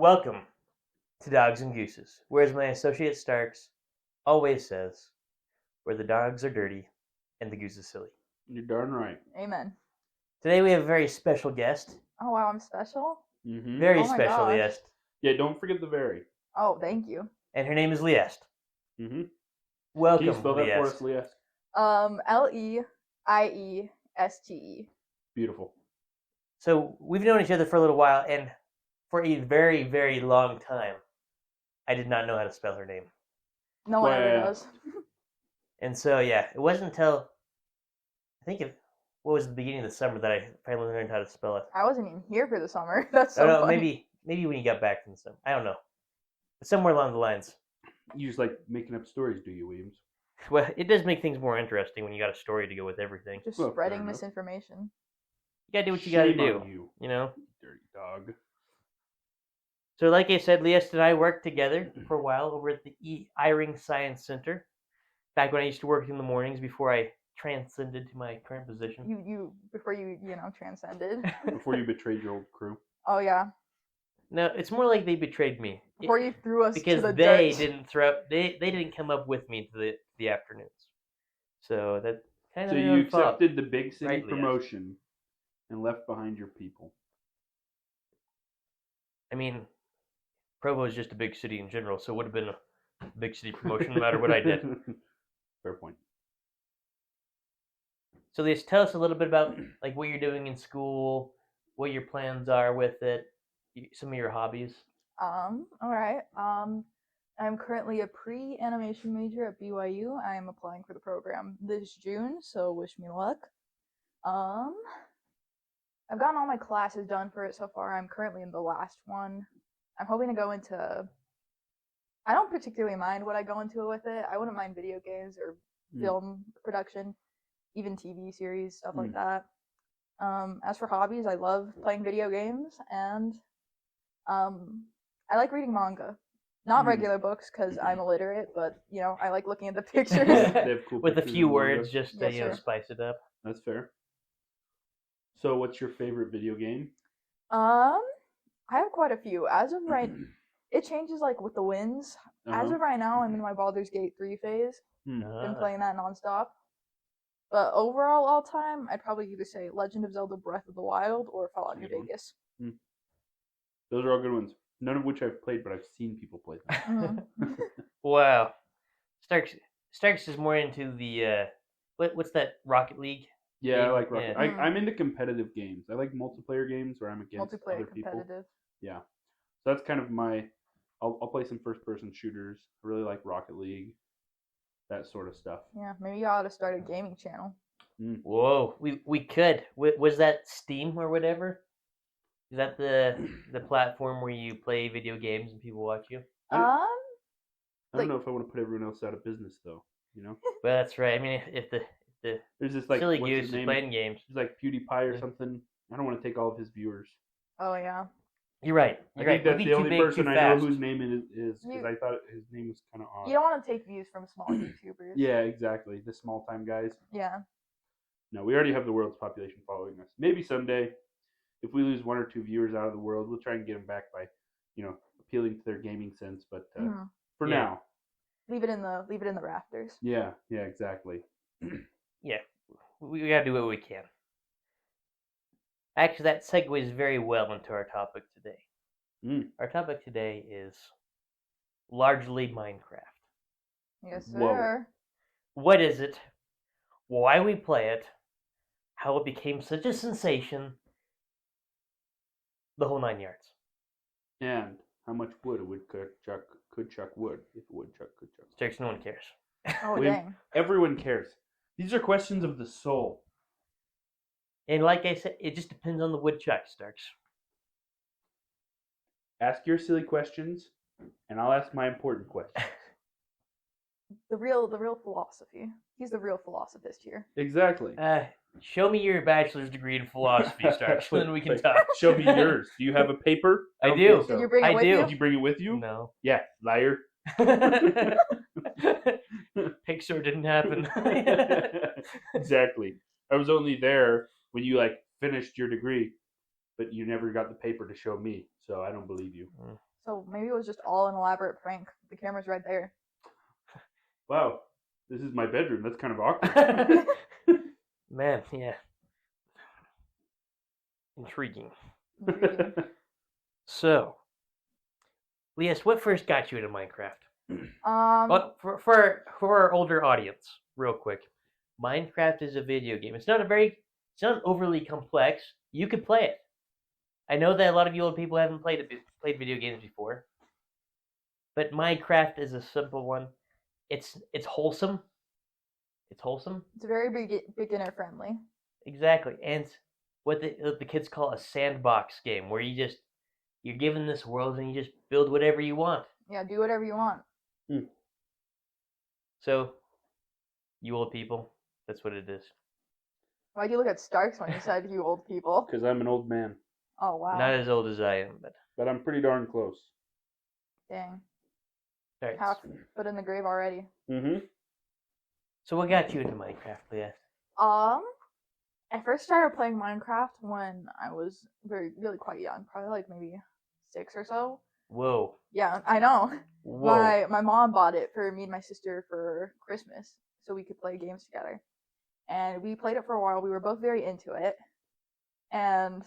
Welcome to Dogs and Gooses, whereas my associate Starks always says, where the dogs are dirty and the goose is silly. You're darn right. Amen. Today we have a very special guest. Oh, wow, I'm special? Mm-hmm. Very Oh my special gosh. guest. Yeah, don't forget the very. Oh, thank you. And her name is Leieste. Mm-hmm. Welcome, Can you spell that for Leieste. us, Leieste? Leieste. Beautiful. So we've known each other for a little while, and for a very, very long time, I did not know how to spell her name. No one Well, ever yeah. does. And so, yeah, it wasn't until, what was the beginning of the summer that I finally learned how to spell it. I wasn't even here for the summer. That's I so don't know, funny. maybe when you got back from the summer. I don't know. But somewhere along the lines. You just like making up stories, do you, Williams? Well, it does make things more interesting when you got a story to go with everything. Just Well, fair spreading enough. misinformation. You gotta do what you gotta Shame do. on you, You know? dirty dog. So like I said, Leieste and I worked together for a while over at the Eyring Science Center. Back when I used to work in the mornings before I transcended to my current position. Before you transcended. Before you betrayed your old crew. Oh, yeah. No, it's more like they betrayed me. Before you threw us Because to the they dirt. they didn't come up with me to the afternoons. So that kind So of you accepted the big city Right, Leieste. promotion and left behind your people. I mean, Provo is just a big city in general, so it would have been a big city promotion no matter what I did. Fair point. So Leieste, tell us a little bit about like what you're doing in school, what your plans are with it, some of your hobbies. All right. I'm currently a pre-animation major at BYU. I am applying for the program this June, so wish me luck. I've gotten all my classes done for it so far. I'm currently in the last one. I'm hoping to go into... I don't particularly mind what I go into with it. I wouldn't mind video games or film production, even TV series, stuff like that. As for hobbies, I love playing video games, and I like reading manga. Not regular books, because I'm illiterate, but, I like looking at the pictures. They have cool With a pictures few in manga. words just to Yes, sir. spice it up. That's fair. So what's your favorite video game? I have quite a few. As of right... It changes, like, with the wins. As of right now, I'm in my Baldur's Gate 3 phase. Been playing that nonstop. But overall, all time, I'd probably either say Legend of Zelda Breath of the Wild or Fallout New Good one. Vegas. Those are all good ones. None of which I've played, but I've seen people play them. Wow. Starks is more into the what's that, Rocket League? Yeah, I like Rocket. Yeah. I'm into competitive games. I like multiplayer games where I'm against Multiplayer other people. competitive. Yeah. So that's kind of my... I'll play some first-person shooters. I really like Rocket League. That sort of stuff. Yeah, maybe you ought to start a gaming channel. Whoa, we could. Was that Steam or whatever? Is that the platform where you play video games and people watch you? I don't like- know if I want to put everyone else out of business, though. Well, that's right. I mean, if the There's this like silly what's goose his is name? playing games. He's like PewDiePie or Yeah. something. I don't want to take all of his viewers. Oh, yeah. You're right. I You're right. think that's We'd be the too only big, person too I fast. know whose name it is because I thought his name was kind of odd. You don't want to take views from small YouTubers. Yeah, exactly. The small-time guys. Yeah. No, we already have the world's population following us. Maybe someday, if we lose 1 or 2 viewers out of the world, we'll try and get them back by, appealing to their gaming sense. But for Yeah. now, Leave it in the rafters. yeah, exactly. Yeah, we gotta do what we can. Actually, that segues very well into our topic today. Our topic today is largely Minecraft. Yes, Whoa. sir. What is it? Why we play it? How it became such a sensation? The whole 9 yards. And how much wood a woodchuck could chuck wood if a woodchuck could chuck. Starks, no one cares. Oh, William, dang. Everyone cares. These are questions of the soul. And like I said, it just depends on the woodchuck, Starks. Ask your silly questions, and I'll ask my important questions. The real philosophy. He's the real philosophist here. Exactly. Show me your bachelor's degree in philosophy, Starks, then we can Like, talk. Show me yours. Do you have a paper? I don't do. think so. Did you bring it I with do. you? Did you bring it with you? No. Yeah, liar. Pixar didn't happen. Exactly. I was only there when you finished your degree, but you never got the paper to show me, so I don't believe you. So maybe it was just all an elaborate prank. The camera's right there. Wow, this is my bedroom. That's kind of awkward. Man, yeah. Intriguing. So, Leieste, what first got you into Minecraft? Well, for our older audience, real quick, Minecraft is a video game. It's not overly complex. You could play it. I know that a lot of you old people haven't played video games before, but Minecraft is a simple one. It's wholesome. It's wholesome. It's very beginner friendly. Exactly, and what the kids call a sandbox game, where you're given this world and you just build whatever you want. Yeah, do whatever you want. So, you old people, that's what it is. Why'd you look at Starks when you said you old people? Because I'm an old man. Oh, wow. Not as old as I am, but I'm pretty darn close. Dang. Right. Half put in the grave already. Mm-hmm. So what got you into Minecraft, Leah? I first started playing Minecraft when I was really quite young, probably like maybe 6 or so. Whoa. Yeah, I know. Whoa. My mom bought it for me and my sister for Christmas, so we could play games together. And we played it for a while. We were both very into it. And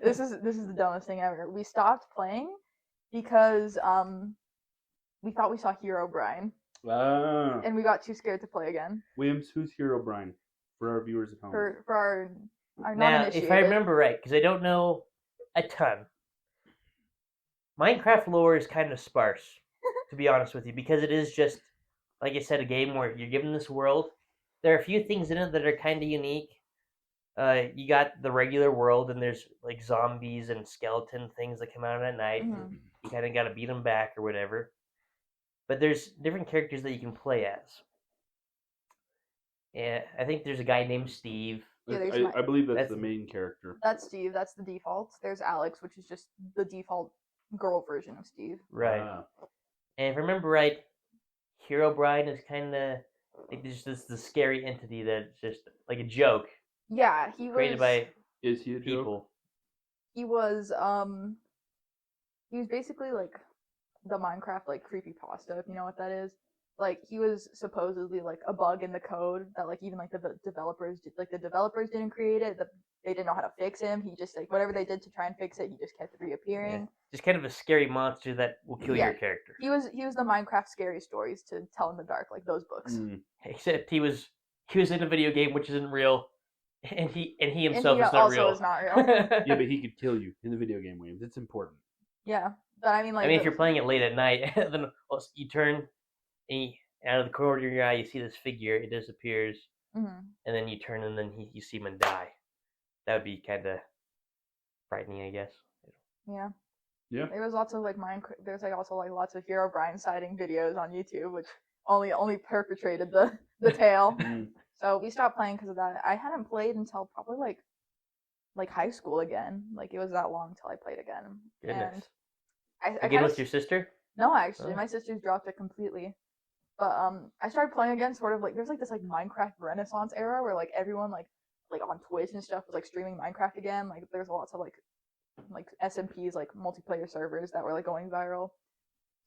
this is the dumbest thing ever. We stopped playing because we thought we saw Herobrine. And we got too scared to play again. Williams, who's Herobrine? For our viewers at home. For our now, if I remember right, because I don't know a ton, Minecraft lore is kind of sparse, to be honest with you, because it is just, like I said, a game where you're given this world. There are a few things in it that are kind of unique. You got the regular world, and there's like zombies and skeleton things that come out at night. Mm-hmm. You kind of got to beat them back or whatever. But there's different characters that you can play as. Yeah, I think there's a guy named Steve. Yeah, I believe that's the main character. That's Steve. That's the default. There's Alex, which is just the default girl version of Steve. Right. And if I remember right, Herobrine is kind of like just the scary entity that's just like a joke. Yeah, he was created by Is he a people. Joke? He was basically like the Minecraft like creepypasta, if you know what that is. Like he was supposedly like a bug in the code that like even like the developers didn't create it. They didn't know how to fix him. He just like whatever they did to try and fix it, he just kept reappearing. Yeah. Just kind of a scary monster that will kill your character. He was the Minecraft scary stories to tell in the dark, like those books. Except he was in a video game which isn't real, and he himself is not real. Is not real. Yeah, but he could kill you in the video game, Williams. It's important. Yeah, but I mean, if you're playing it late at night, then you turn. And out of the corner of your eye, you see this figure. It disappears, and then you turn, and then you see him die. That would be kind of frightening, I guess. Yeah. Yeah. There was lots of like There's like also like lots of Herobrine sighting videos on YouTube, which only perpetrated the tale. So we stopped playing because of that. I hadn't played until probably like high school again. Like it was that long till I played again. Goodness. And I again with your sister? No, actually, my sister's dropped it completely. But I started playing again, sort of like there's like this like Minecraft Renaissance era where like everyone like on Twitch and stuff was like streaming Minecraft again. Like there's lots of like SMPs, like multiplayer servers that were like going viral.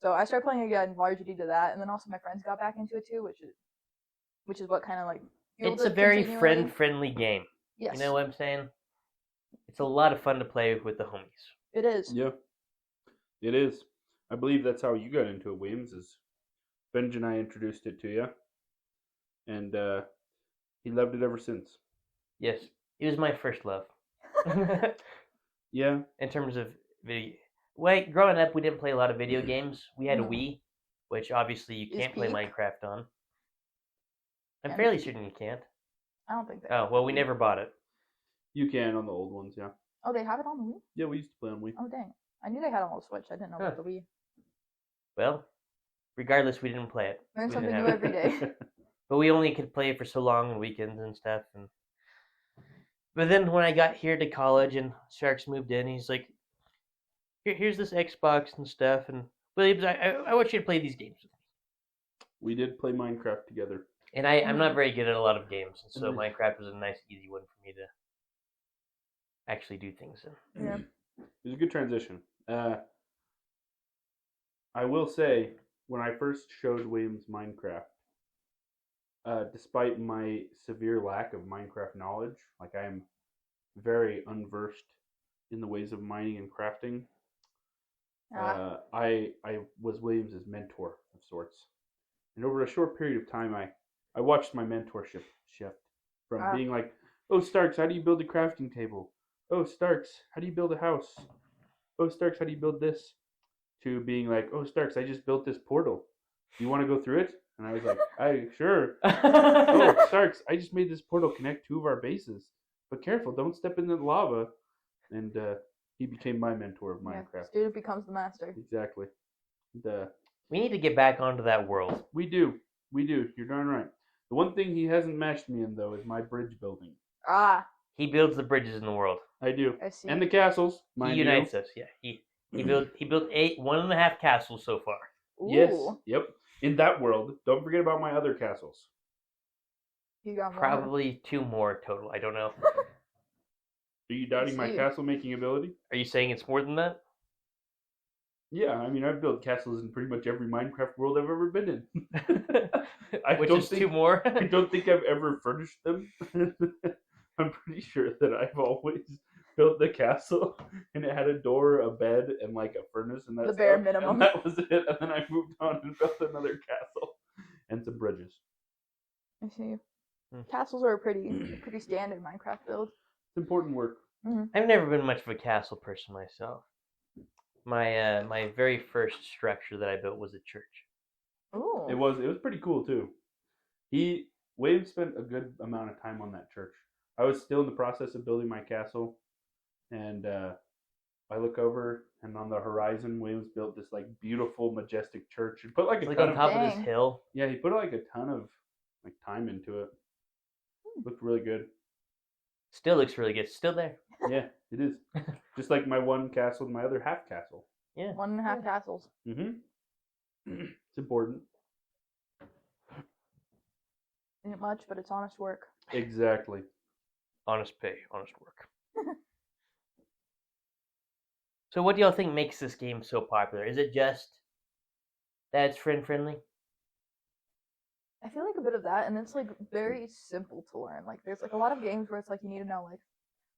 So I started playing again largely due to that, and then also my friends got back into it too, which is what kind of like it's a very friend-friendly game. Yes. You know what I'm saying? It's a lot of fun to play with the homies. It is. Yeah, it is. I believe that's how you got into it, Williams. Is Benj and I introduced it to you, and he loved it ever since. Yes, it was my first love. Yeah. In terms of video, growing up, we didn't play a lot of video games. We had a Wii, which obviously you can't play Minecraft on. I'm fairly certain you can't. I don't think that. Oh well, we never bought it. You can on the old ones, yeah. Oh, they have it on the Wii? Yeah, we used to play on Wii. Oh dang, I knew they had it on the Switch. I didn't know about the Wii. Well, regardless, we didn't play it. Learn something new every day. But we only could play it for so long on weekends and stuff. But then when I got here to college and Sharks moved in, he's like, here's this Xbox and stuff. And Williams, I want you to play these games with me. We did play Minecraft together. And I'm not very good at a lot of games. And so Minecraft was a nice, easy one for me to actually do things in. Yeah. It was a good transition. I will say, when I first showed Williams Minecraft, despite my severe lack of Minecraft knowledge, like I am very unversed in the ways of mining and crafting, I was Williams's mentor of sorts. And over a short period of time, I watched my mentorship shift from being like, oh, Starks, how do you build a crafting table? Oh, Starks, how do you build a house? Oh, Starks, how do you build this? To being like, oh, Starks, I just built this portal. Do you want to go through it? And I was like, sure. Oh, Starks, I just made this portal connect two of our bases. But careful, don't step into the lava. And he became my mentor of Minecraft. Student becomes the master. Exactly. We need to get back onto that world. We do. You're darn right. The one thing he hasn't matched me in, though, is my bridge building. He builds the bridges in the world. I do. I see. And the castles. He unites us. Yeah. He built 1.5 castles so far. Ooh. Yes. Yep. In that world. Don't forget about my other castles. You got more. Probably 2 more total. I don't know. Are you doubting my castle making ability? Are you saying it's more than that? Yeah, I mean, I've built castles in pretty much every Minecraft world I've ever been in. Which is 2 more? I don't think I've ever furnished them. I'm pretty sure that I've always built the castle and it had a door, a bed, and like a furnace and that. The bare minimum. And that was it. And then I moved on and built another castle and some bridges. I see. Castles are a pretty standard Minecraft build. It's important work. Mm-hmm. I've never been much of a castle person myself. My very first structure that I built was a church. Ooh. It was pretty cool too. Wade spent a good amount of time on that church. I was still in the process of building my castle, and I look over, and on the horizon, Williams built this like beautiful, majestic church. And put like a ton on top of this hill. Yeah, he put like a ton of like time into it. Looked really good. Still looks really good. Still there. Yeah, it is. Just like my one castle and my other half castle. Yeah. 1.5 castles. Mm-hmm. It's important. Ain't much, but it's honest work. Exactly. Honest pay, honest work. So what do y'all think makes this game so popular? Is it just that it's friend-friendly? I feel like a bit of that, and it's like very simple to learn. Like there's like a lot of games where it's like you need to know like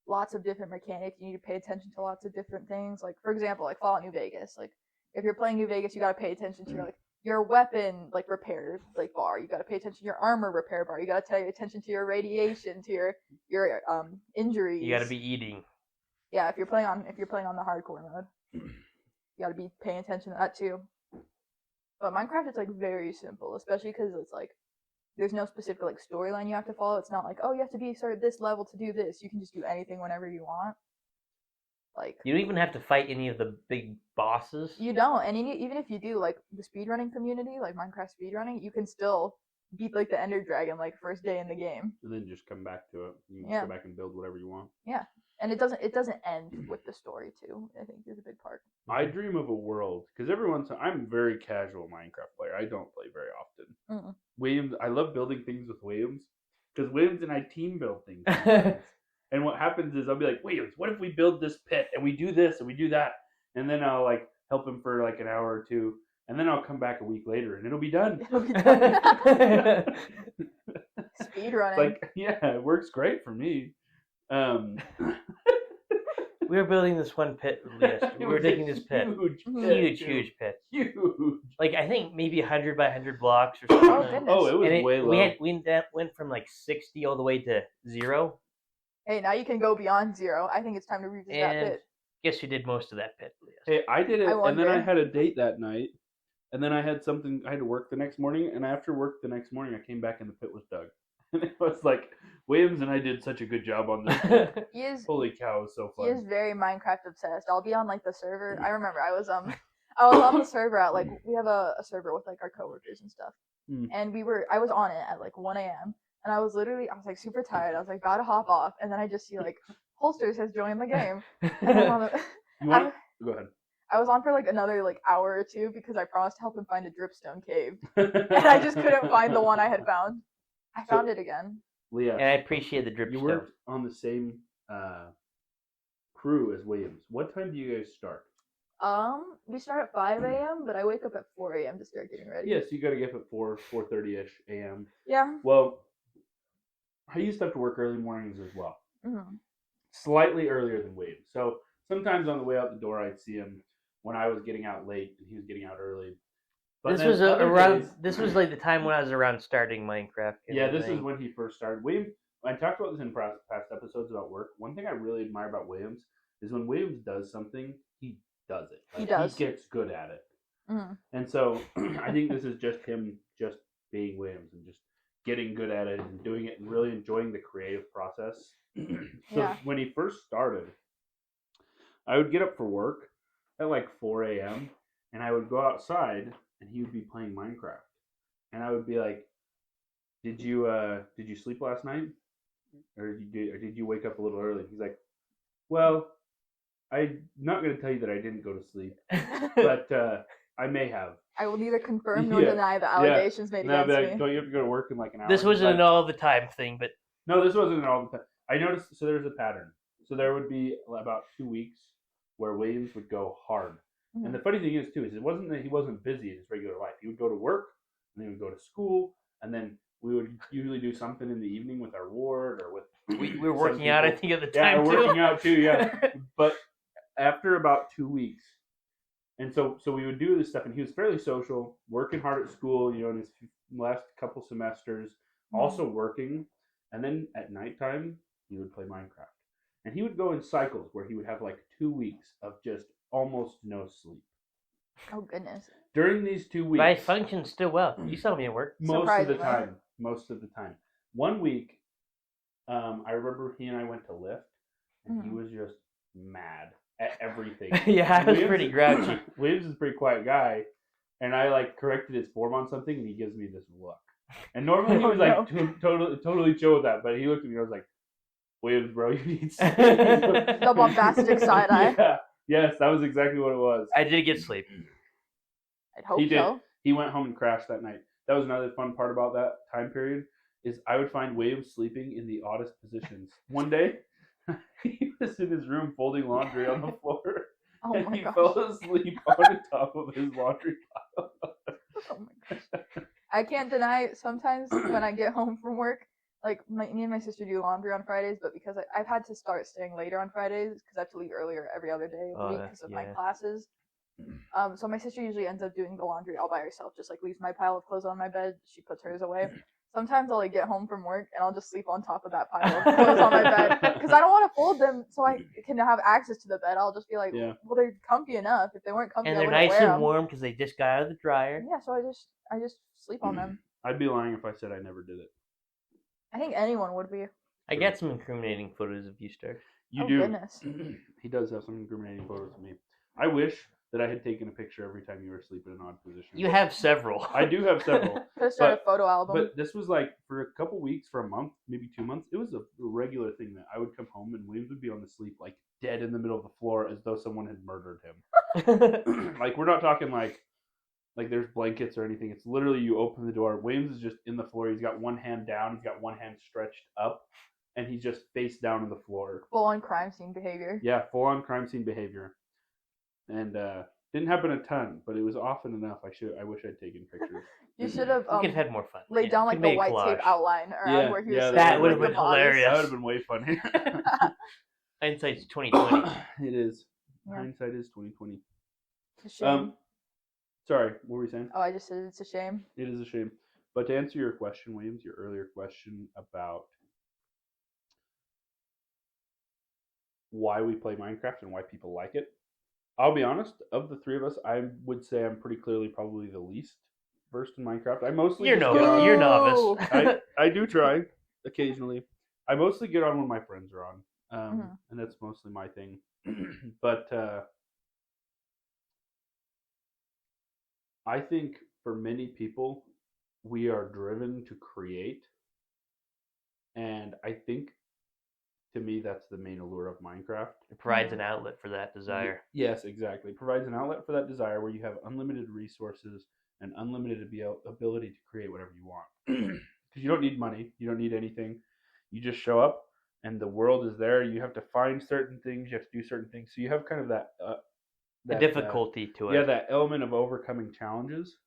lots of different mechanics. You need to pay attention to lots of different things. Like for example, like Fallout New Vegas. Like if you're playing New Vegas, you gotta pay attention to your weapon like repair like bar. You gotta pay attention to your armor repair bar. You gotta pay attention to your radiation, to your injuries. You gotta be eating. Yeah, if you're playing on the hardcore mode, you gotta be paying attention to that too. But Minecraft is like very simple, especially because it's like there's no specific like storyline you have to follow. It's not like, oh, you have to be start at this level to do this. You can just do anything whenever you want. Like you don't even have to fight any of the big bosses. You don't, and even if you do, like the speedrunning community, like Minecraft speedrunning, you can still beat like the Ender Dragon like first day in the game. And then just come back to it. You can go back and build whatever you want. Yeah. And it doesn't end with the story too. I think is a big part. I dream of a world because I'm a very casual Minecraft player. I don't play very often. Williams, I love building things with Williams because Williams and I team build things. And what happens is I'll be like, Williams, what if we build this pit and we do this and we do that, and then I'll like help him for like an hour or two, and then I'll come back a week later and it'll be done. Speedrunning. Like it works great for me. We were building this one pit. We were digging this pit. Huge pit. Huge. Like I think maybe 100 by 100 blocks or something. Oh goodness. Oh, it was way low. We went from like 60 all the way to 0. Hey, now you can go beyond 0. I think it's time to revisit that pit. Guess who did most of that pit? Hey, I did it, and then I had a date that night, and then I had to work the next morning, and after work the next morning, I came back and the pit was dug. And it was like, Williams and I did such a good job on this. Holy cow, it was so fun. He is very Minecraft obsessed. I'll be on like the server. I remember I was on the server at like, we have a server with like our coworkers and stuff. And I was on it at like 1 a.m. And I was like super tired. I was like about to hop off. And then I just see like, Holsters has joined the game. And I'm on Go ahead. I was on for like another like hour or two because I promised to help him find a dripstone cave. And I just couldn't find the one I had found. I found it again. Leah, and I appreciate the dripstone. You worked on the same crew as Williams. What time do you guys start? We start at 5 a.m., but I wake up at 4 a.m. to start getting ready. Yes, you got to get up at 4:30ish a.m. Yeah. Well, I used to have to work early mornings as well. Mm-hmm. Slightly earlier than Wade. So sometimes on the way out the door, I'd see him when I was getting out late and he was getting out early. But this was around. This was like the time when I was around starting Minecraft. Yeah, this is when he first started. William, I talked about this in past episodes about work. One thing I really admire about Williams is when Williams does something, he does it. He does. He gets good at it. Mm-hmm. And so I think this is just him just being Williams and just getting good at it and doing it and really enjoying the creative process. So when he first started, I would get up for work at like 4 a.m. and I would go outside and he would be playing Minecraft. And I would be like, Did you sleep last night? Or did you wake up a little early? He's like, well, I'm not going to tell you that I didn't go to sleep, but I may have. I will neither confirm nor deny the allegations made against me. Don't you have to go to work in like an hour? This wasn't an all the time thing, but... No, this wasn't an all the time. I noticed, so there's a pattern. So there would be about 2 weeks where Williams would go hard. Mm-hmm. And the funny thing is, too, is it wasn't that he wasn't busy in his regular life. He would go to work, and then he would go to school, and then we would usually do something in the evening with our ward or with... We were working out, I think, at the time, too. Yeah, working out, too, yeah. But after about 2 weeks, and so we would do this stuff, and he was fairly social, working hard at school, in his last couple semesters, also working, and then at nighttime, he would play Minecraft. And he would go in cycles where he would have like 2 weeks of just almost no sleep. Oh, goodness. During these 2 weeks... But I functioned still well. You saw me at work. Most of the time. 1 week, I remember he and I went to lift, and he was just mad at everything. Yeah, I was pretty grouchy. Williams is a pretty quiet guy, and I corrected his form on something, and he gives me this look. And normally he was totally chill with that, but he looked at me and I was like, Williams, bro, you need sleep. The bombastic side eye. Yeah. Yes, that was exactly what it was. I did get sleep. I'd hope so. He went home and crashed that night. That was another fun part about that time period, is I would find Williams sleeping in the oddest positions. One day, he was in his room folding laundry on the floor, and he fell asleep on top of his laundry pile. Oh my gosh. I can't deny sometimes when I get home from work, me and my sister do laundry on Fridays, but because I've had to start staying later on Fridays because I have to leave earlier every other day of the week because of my classes. So my sister usually ends up doing the laundry all by herself, just leaves my pile of clothes on my bed. She puts hers away. Sometimes I'll get home from work and I'll just sleep on top of that pile of clothes on my bed because I don't want to fold them so I can have access to the bed. I'll just be like, well, they're comfy enough. If they weren't comfy, and I they're wouldn't nice wear and them. warm because they just got out of the dryer. Yeah, so I just sleep on them. I'd be lying if I said I never did it. I think anyone would be. I got some incriminating photos of you, Stark. You do. Goodness. He does have some incriminating photos of me. I wish that I had taken a picture every time you were asleep in an odd position. You have several. I do have several. Could start a photo album. But this was for a couple weeks, for a month, maybe 2 months. It was a regular thing that I would come home and Williams would be on the sleep, dead in the middle of the floor as though someone had murdered him. We're not talking like there's blankets or anything. It's literally you open the door. Williams is just in the floor. He's got one hand down. He's got one hand stretched up. And he's just face down on the floor. Full-on crime scene behavior. Yeah, full-on crime scene behavior. And didn't happen a ton, but it was often enough. I wish I'd taken pictures. You should have. You could have had more fun. Laid down the white tape outline around where he was. That would have been hilarious. That would have been way funny. Hindsight's 2020. It is. Yeah. Hindsight is 2020. It's a shame. Sorry, what were you saying? Oh, I just said it's a shame. It is a shame. But to answer your question, Williams, your earlier question about why we play Minecraft and why people like it, I'll be honest, of the three of us, I would say I'm pretty clearly probably the least versed in Minecraft. I mostly You're novice. I do try occasionally. I mostly get on when my friends are on, and that's mostly my thing. But I think for many people, we are driven to create, and I think to me that's the main allure of Minecraft. It provides an outlet for that desire. Yes, exactly. It provides an outlet for that desire where you have unlimited resources and unlimited ability to create whatever you want. Because you don't need money, you don't need anything. You just show up, and the world is there. You have to find certain things. You have to do certain things. So you have kind of the difficulty to it. Yeah, that element of overcoming challenges,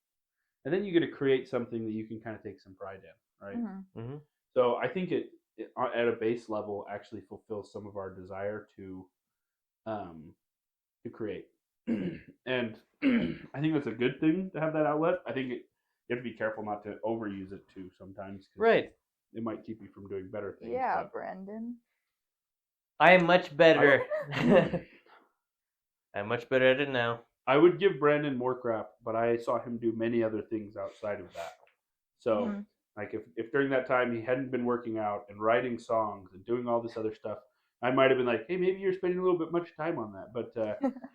and then you get to create something that you can kind of take some pride in, right? Mm-hmm. So I think it at a base level actually fulfills some of our desire to create, and I think that's a good thing to have that outlet. I think you have to be careful not to overuse it too sometimes, Right? It might keep you from doing better things. Yeah, Brandon. I am much better. I'm much better at it now. I would give Brandon more crap, but I saw him do many other things outside of that. So, like, if during that time he hadn't been working out and writing songs and doing all this other stuff, I might have been like, hey, maybe you're spending a little bit much time on that. But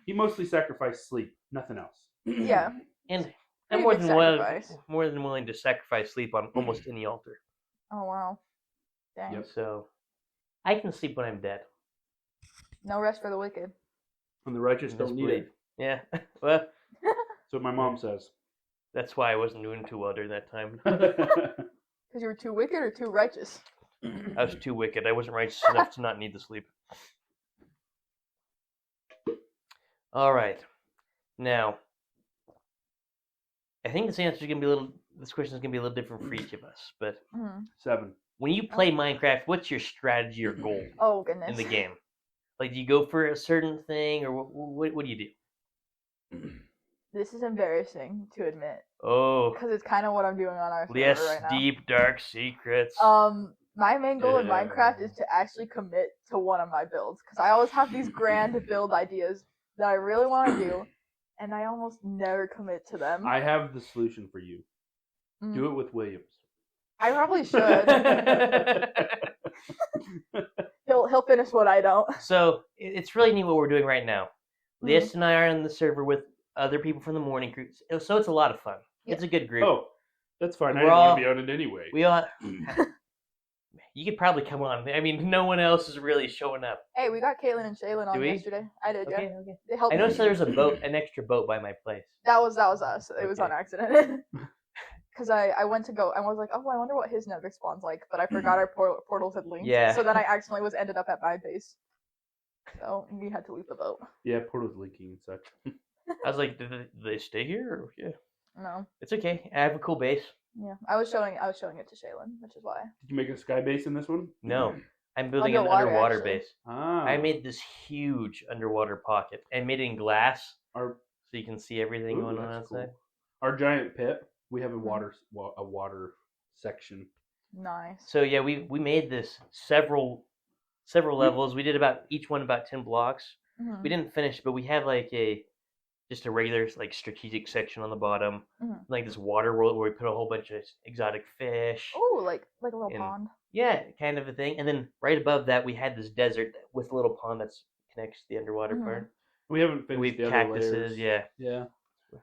he mostly sacrificed sleep, nothing else. Yeah. And I'm more than willing to sacrifice sleep on almost any altar. Oh, wow. Dang. Yep. So, I can sleep when I'm dead. No rest for the wicked. And the righteous don't need it. Yeah. Well, that's what my mom says. That's why I wasn't doing too well during that time. Because you were too wicked or too righteous? I was too wicked. I wasn't righteous enough to not need the sleep. All right. Now, I think this answer is gonna be this question is gonna be a little different for each of us. But 7. when you play Minecraft, what's your strategy or goal? Oh goodness. In the game? Like, do you go for a certain thing, or what do you do? This is embarrassing to admit. Oh. Because it's kind of what I'm doing on our server yes, right now. deep, dark secrets. My main goal in Minecraft is to actually commit to one of my builds. Because I always have these grand build ideas that I really want to do, and I almost never commit to them. I have the solution for you. Do it with Williams. I probably should. He'll finish what I don't. So it's really neat what we're doing right now. Leieste and I are on the server with other people from the morning crew, so it's a lot of fun. Yeah. It's a good group. Oh, that's fine. I didn't want to be on it anyway. We all. You could probably come on. I mean, no one else is really showing up. Hey, we got Caitlin and Shaylin on yesterday. I did, okay, yeah. Okay. They helped I noticed there was an extra boat by my place. That was us. It was on accident. Because I went to go, and was like, oh, I wonder what his nether spawn's like, but I forgot our portals had linked. Yeah. So then I accidentally ended up at my base. So we had to leave the boat. Yeah, portal's leaking and such. I was like, did they stay here? Or, yeah. No. It's okay. I have a cool base. Yeah, I was showing it to Shaylin, which is why. Did you make a sky base in this one? No, I'm building an underwater base. Ah. I made this huge underwater pocket. I made it in glass, so you can see everything going on outside. Cool. Our giant pit, we have a water section. Nice. So yeah, we made this several levels. We did each one about 10 blocks. Mm-hmm. We didn't finish, but we have like just a regular like strategic section on the bottom, like this water world where we put a whole bunch of exotic fish. Oh, like a little pond. Yeah, kind of a thing. And then right above that, we had this desert with a little pond that connects to the underwater part. We haven't finished the other layers. Yeah.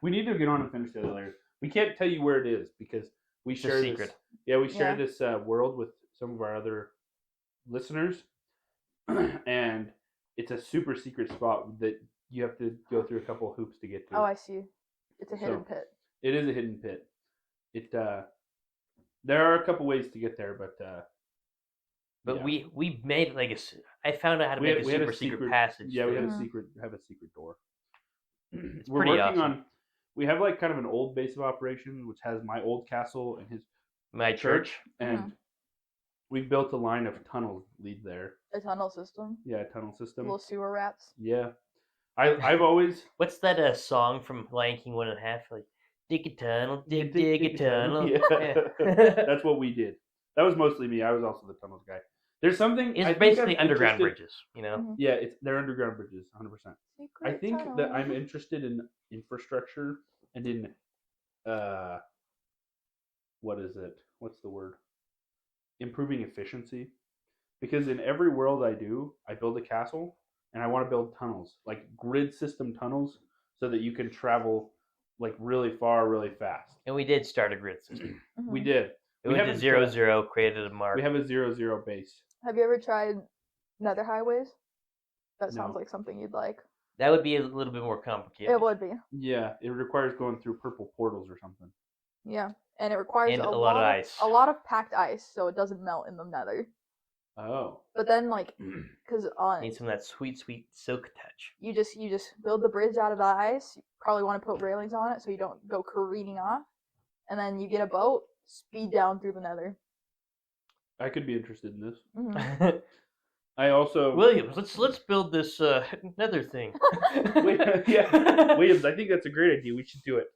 We need to get on and finish the other layers. We can't tell you where it is because we share this secret. Yeah, we share this world with some of our other listeners, and it's a super secret spot that you have to go through a couple of hoops to get to. Oh, I see. It's a hidden pit. It is a hidden pit. There are a couple ways to get there, but we made like I found out how to make a super secret passage. Yeah, we have a secret door. We're working on. We have like kind of an old base of operation, which has my old castle and my church, and we've built a line of tunnels lead there. A tunnel system. Yeah, a tunnel system. Little sewer rats. Yeah, I've always. What's that song from Lion King 1.5? Like, dig a tunnel, dig a tunnel. Yeah. That's what we did. That was mostly me. I was also the tunnels guy. There's something. It's basically underground bridges, you know. Mm-hmm. Yeah, they're underground bridges, 100%. I think that I'm interested in infrastructure and in what is it? What's the word? Improving efficiency. Because in every world I build a castle and I want to build tunnels, like grid system tunnels, so that you can travel like really far, really fast. And we did start a grid system. We did. We went to 0-0, created a mark. We have a 0-0 base. Have you ever tried nether highways? That sounds like something you'd like. That would be a little bit more complicated. It would be. Yeah, it requires going through purple portals or something. Yeah, and it requires a lot of ice. A lot of packed ice, so it doesn't melt in the nether. Oh. But then like, because Need some of that sweet, sweet silk touch. you just build the bridge out of the ice. You probably want to put railings on it so you don't go careening off. And then you get a boat, speed down through the Nether. I could be interested in this. Mm-hmm. I also Williams, let's build this Nether thing. yeah, Williams, I think that's a great idea. We should do it.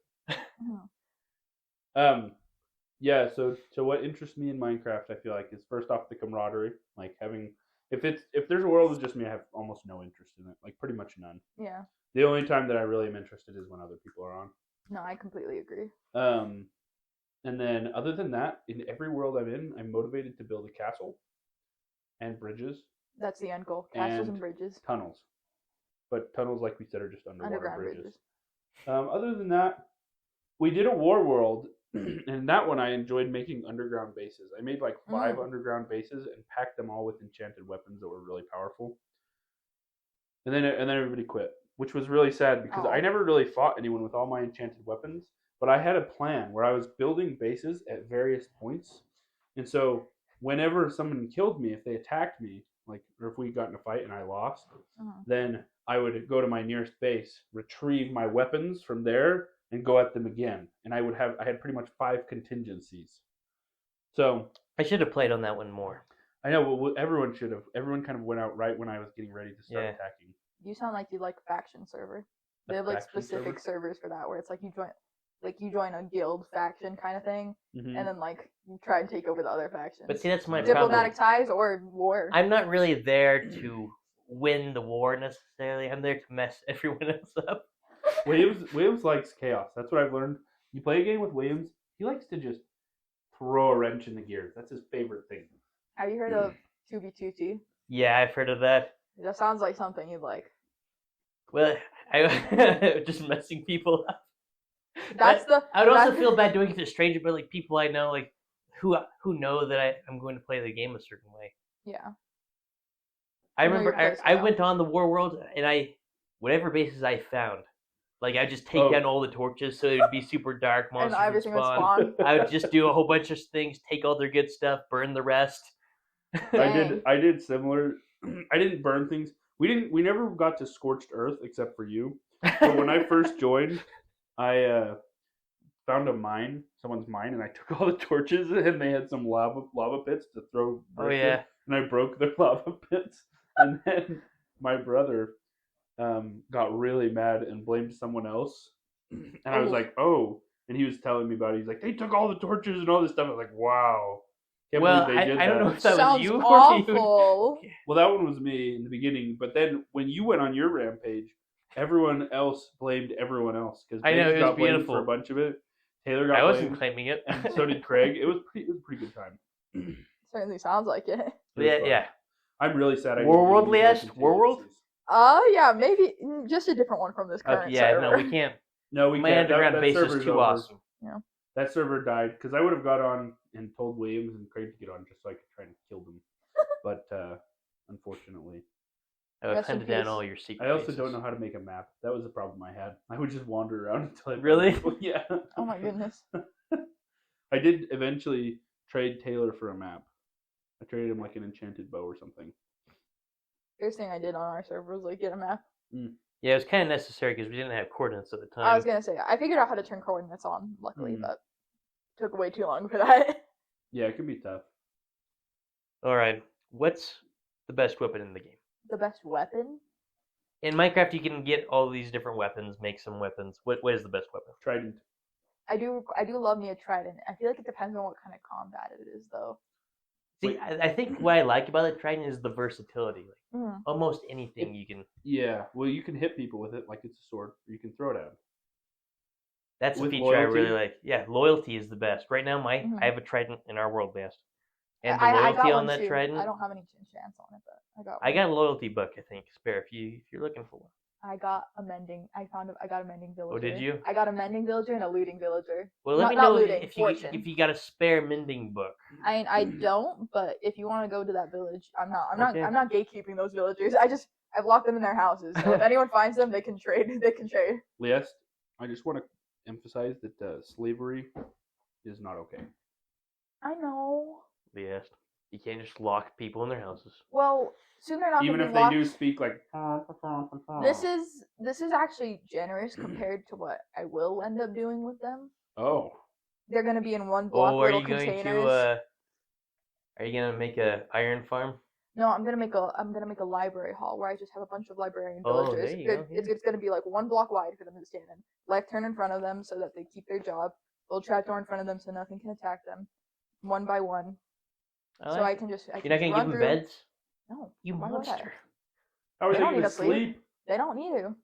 Mm-hmm. Yeah. So what interests me in Minecraft, I feel like, is first off the camaraderie. Like having, if there's a world with just me, I have almost no interest in it. Like pretty much none. Yeah. The only time that I really am interested is when other people are on. No, I completely agree. And then other than that, in every world I'm in, I'm motivated to build a castle and bridges. That's the end goal. Castles and bridges. Tunnels. But tunnels, like we said, are just underground bridges. bridges. Other than that, we did a war world, and that one I enjoyed making underground bases. I made like 5 underground bases and packed them all with enchanted weapons that were really powerful. And then everybody quit, which was really sad because I never really fought anyone with all my enchanted weapons. But I had a plan where I was building bases at various points. And so whenever someone killed me, if they attacked me, like, or if we got in a fight and I lost, then I would go to my nearest base, retrieve my weapons from there, and go at them again. And I had pretty much 5 contingencies. So I should have played on that one more. I know, well, everyone should have. Everyone kind of went out right when I was getting ready to start attacking. You sound like you like faction server. They have like specific servers for that, where it's like you join a guild faction kind of thing, and then like you try and take over the other factions. But see, that's my diplomatic problem. ties or war. I'm not really there to win the war necessarily. I'm there to mess everyone else up. Williams likes chaos. That's what I've learned. You play a game with Williams, he likes to just throw a wrench in the gears. That's his favorite thing. Have you heard of 2v2t? Yeah, I've heard of that. That sounds like something you'd like. Well, I just messing people up. I would also feel bad doing it to strangers, but like people I know, like who know that I'm going to play the game a certain way. Yeah. I remember I went on the War World and whatever bases I found, like I just take down all the torches so it would be super dark. Monsters and everything would spawn. I would just do a whole bunch of things, take all their good stuff, burn the rest. I did similar. I didn't burn things. We never got to scorched earth except for you. But when I first joined, I found a mine, someone's mine, and I took all the torches and they had some lava pits to throw. And I broke their lava pits, and then my brother got really mad and blamed someone else, and I was like, oh, and he was telling me about it. He's like, they took all the torches and all this stuff. I was like, wow. I don't know if that was you or you. Well, that one was me in the beginning, but then when you went on your rampage, everyone else blamed everyone else because I know it was beautiful for a bunch of it. Taylor got I wasn't blamed, claiming it, and so did Craig. It was a pretty good time. Certainly sounds like it. Yeah. I'm really sad. War World, Leieste? War World? Yeah, maybe just a different one from this current server. No, we can't. No, we can't. My underground base is too awesome. Yeah. That server died because I would have got on and told Williams and Craig to get on just so I could try and kill them. But unfortunately, I would hunt down all your secret I also bases. don't know how to make a map. That was the problem I had. I would just wander around until I really. Yeah. Oh my goodness. I did eventually trade Taylor for a map. I traded him like an enchanted bow or something. First thing I did on our server was like get a map. Yeah, it was kind of necessary because we didn't have coordinates at the time. I was gonna say I figured out how to turn coordinates on. Luckily, but took way too long for that. Yeah, it can be tough. All right, what's the best weapon in the game? The best weapon? In Minecraft, you can get all these different weapons, make some weapons. What is the best weapon? Trident. I do love me a trident. I feel like it depends on what kind of combat it is, though. See, I think what I like about the trident is the versatility. Like almost anything you can. Yeah, well, you can hit people with it like it's a sword, or you can throw it at them. That's a feature I really like. Yeah, loyalty is the best. Right now, I have a trident in our world best. And the loyalty on that trident. I don't have any chance on it, but I got a loyalty book, I think, spare if you're looking for one. I got a mending villager. Oh, did you? I got a mending villager and a looting villager. Well, let me know if you got a spare mending book. I don't, but if you want to go to that village, I'm not gatekeeping those villagers. I've locked them in their houses. So if anyone finds them, they can trade. Leieste, I just want to emphasize that slavery is not okay. I know. Leieste. You can't just lock people in their houses. Well, soon they're not Even going to if be locked. they do speak like. This is actually generous compared to what I will end up doing with them. Oh. They're going to be in one block little containers. Are you gonna make a iron farm? No, I'm gonna make a library hall where I just have a bunch of librarian villagers. There you go. Yeah. It's gonna be like one block wide for them to stand in. Left turn in front of them so that they keep their job. Little trapdoor in front of them so nothing can attack them. One by one. You're not gonna give them beds? No. You monster. How are they gonna sleep? They don't need to.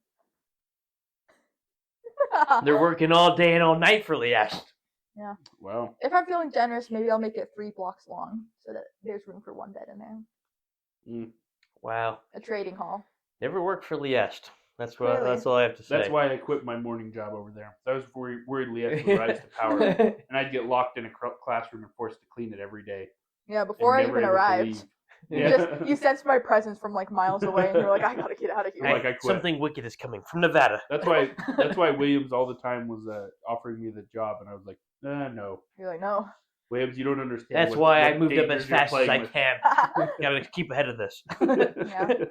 They're working all day and all night for Leieste. Yeah. Wow. If I'm feeling generous, maybe I'll make it 3 blocks long so that there's room for one bed in there. Wow. A trading hall. Never worked for Leieste. That's all I have to say. That's why I quit my morning job over there. I was worried Leieste would rise to power, and I'd get locked in a classroom and forced to clean it every day. Yeah, before I even arrived. You sensed my presence from like miles away, and you're like, I gotta get out of here. I quit. Something wicked is coming from Nevada. That's why Williams all the time was offering me the job, and I was like, no. You're like, no. Williams, you don't understand. That's why I moved up as fast as I can. Gotta keep ahead of this. Yeah.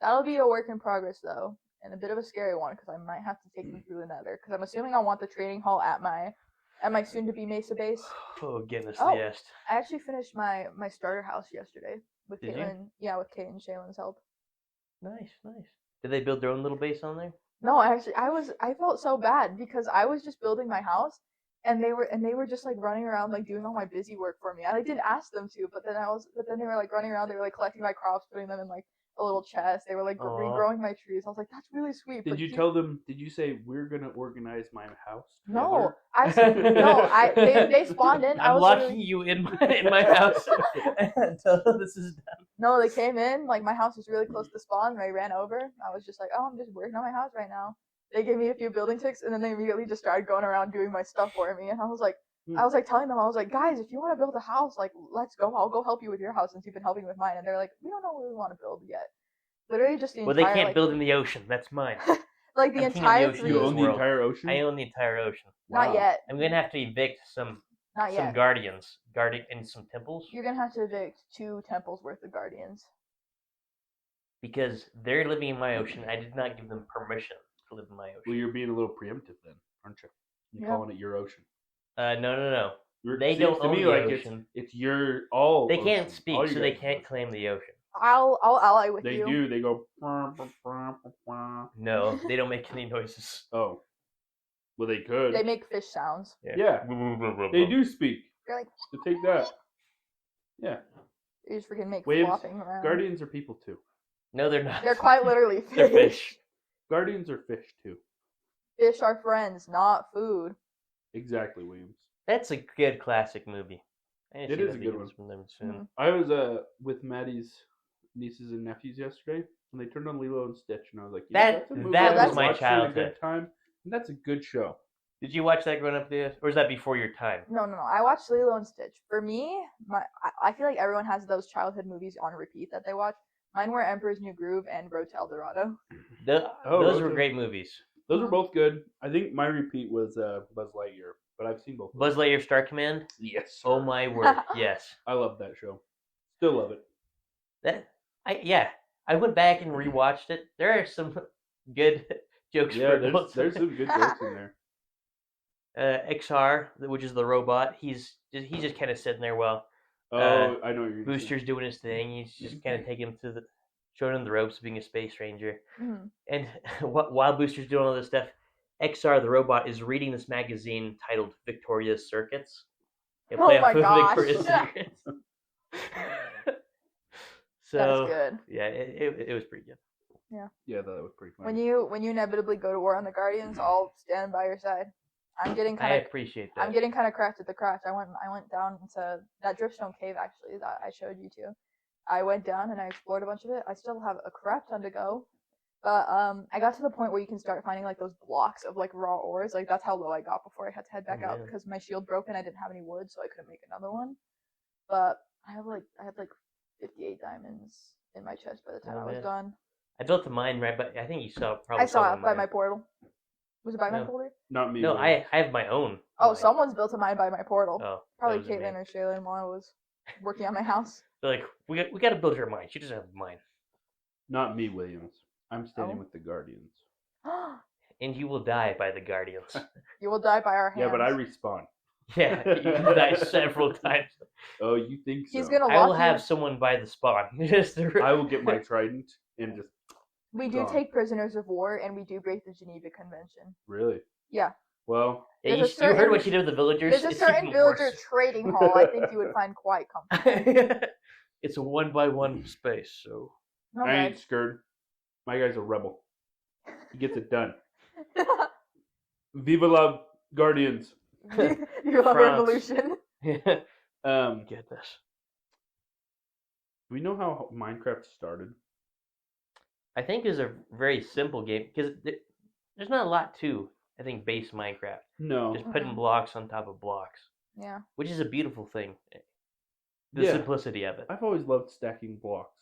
That'll be a work in progress though, and a bit of a scary one because I might have to take them through the nether. Because I'm assuming I want the training hall at my soon-to-be Mesa base. Oh goodness, Leieste. I actually finished my starter house yesterday with Caitlin. Yeah, with Kate and Shaylin's help. Nice. Did they build their own little base on there? No, actually, I felt so bad because I was just building my house, and they were just like running around like doing all my busy work for me. I didn't ask them to, but then they were like running around. They were like collecting my crops, putting them in like a little chest. They were like regrowing my trees. I was like, that's really sweet. Did you tell them? Did you say we're gonna organize my house? No, they spawned in. I'm locking you in my house until this is done. No, they came in. Like my house was really close to spawn. They ran over. I was just like, oh, I'm just working on my house right now. They gave me a few building ticks, and then they immediately just started going around doing my stuff for me. And I was like telling them, I was like, guys, if you want to build a house, like, let's go. I'll go help you with your house since you've been helping with mine. And they're like, we don't know what we want to build yet. Literally just the entire. Well, they can't build in the ocean. That's mine. Like the entire. You own the entire ocean. I own the entire ocean. Wow. Not yet. I'm gonna have to evict some guardians guarding in some temples. You're gonna have to evict 2 temples worth of guardians. Because they're living in my ocean. I did not give them permission to live in my ocean. Well, you're being a little preemptive then, aren't you? You're calling it your ocean. No. They don't own the ocean. It's your all. They can't speak, so they can't claim the ocean. I'll ally with you. They do. They go. No, they don't make any noises. Oh. Well, they could. They make fish sounds. Yeah. They do speak. You're like. So take that. Yeah. They just freaking make flopping around. Guardians are people too. No, they're not. They're quite literally fish. They're fish. Guardians are fish too. Fish are friends, not food. Exactly, Williams. That's a good classic movie. It is a good one. From them soon. I was with Maddie's nieces and nephews yesterday, and they turned on Lilo and Stitch, and I was like, that was my childhood. A good time, and that's a good show. Did you watch that growing up, or was that before your time? No. I watched Lilo and Stitch. For me, I feel like everyone has those childhood movies on repeat that they watch. Mine were Emperor's New Groove and Road to El Dorado. Those were great movies. Those were both good. I think my repeat was Buzz Lightyear, but I've seen both. Buzz Lightyear Star Command? Yes. Oh my word, yes. I love that show. Still love it. I went back and rewatched it. There are some good jokes for adults. There's some good jokes in there. XR, which is the robot, he's just kind of sitting there while I know what you're Booster's doing his thing. He's just kind of taking him showing him the ropes of being a space ranger. Mm-hmm. And while Booster's doing all this stuff, XR, the robot, is reading this magazine titled Victoria's Circuits. Oh my gosh. Victoria's Secrets. So, that's good. Yeah, it was pretty good. Yeah. Yeah, that was pretty fun. When you inevitably go to war on the Guardians, I'll stand by your side. I appreciate that. I'm getting kind of cracked at the craft. I went down into that Driftstone cave actually that I showed you to. I went down and I explored a bunch of it. I still have a crap ton to go, but I got to the point where you can start finding like those blocks of like raw ores. Like that's how low I got before I had to head back out because my shield broke and I didn't have any wood, so I couldn't make another one. But I had like 58 diamonds in my chest by the time I was done. I built a mine right, but I think you saw I saw it by my portal. Was it by my portal? Not me. No, I have my own. Oh, someone's built a mine by my portal. Oh, probably Caitlin or Shayla and Mara was. working on my house. They're like, we got to build her mine. She doesn't have a mine. Not me, Williams. I'm standing with the Guardians. And you will die by the Guardians. You will die by our hands. Yeah, but I respawn. Yeah, you can die several times. Oh, you think so? He's gonna. I will have someone by the spawn. I will get my trident and just. We do take prisoners of war, and we do break the Geneva Convention. Really? Yeah. Well, yeah, you heard what you did with the villagers? There's a certain villager trading hall I think you would find quite comfortable. It's a 1x1 space, so. Okay. I ain't scared. My guy's a rebel. He gets it done. Viva la Guardians. You love revolution. Get this. Do we know how Minecraft started? I think it's a very simple game because there's not a lot to, I think, base Minecraft. No. Just putting blocks on top of blocks. Yeah. Which is a beautiful thing. The simplicity of it. I've always loved stacking blocks.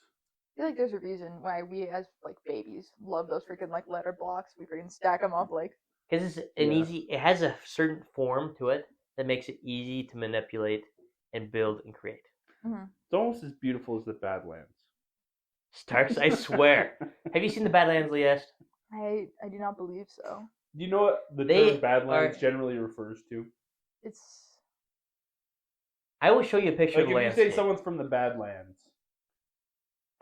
I feel like there's a reason why we, as like babies, love those freaking like letter blocks. We freaking stack them up like. Because it's it has a certain form to it that makes it easy to manipulate and build and create. Mm-hmm. It's almost as beautiful as the Badlands. Starks, I swear. Have you seen the Badlands, Leieste? I do not believe so. Do you know what the term Badlands generally refers to? It's. I will show you a picture of the if landscape. you say someone's from the Badlands,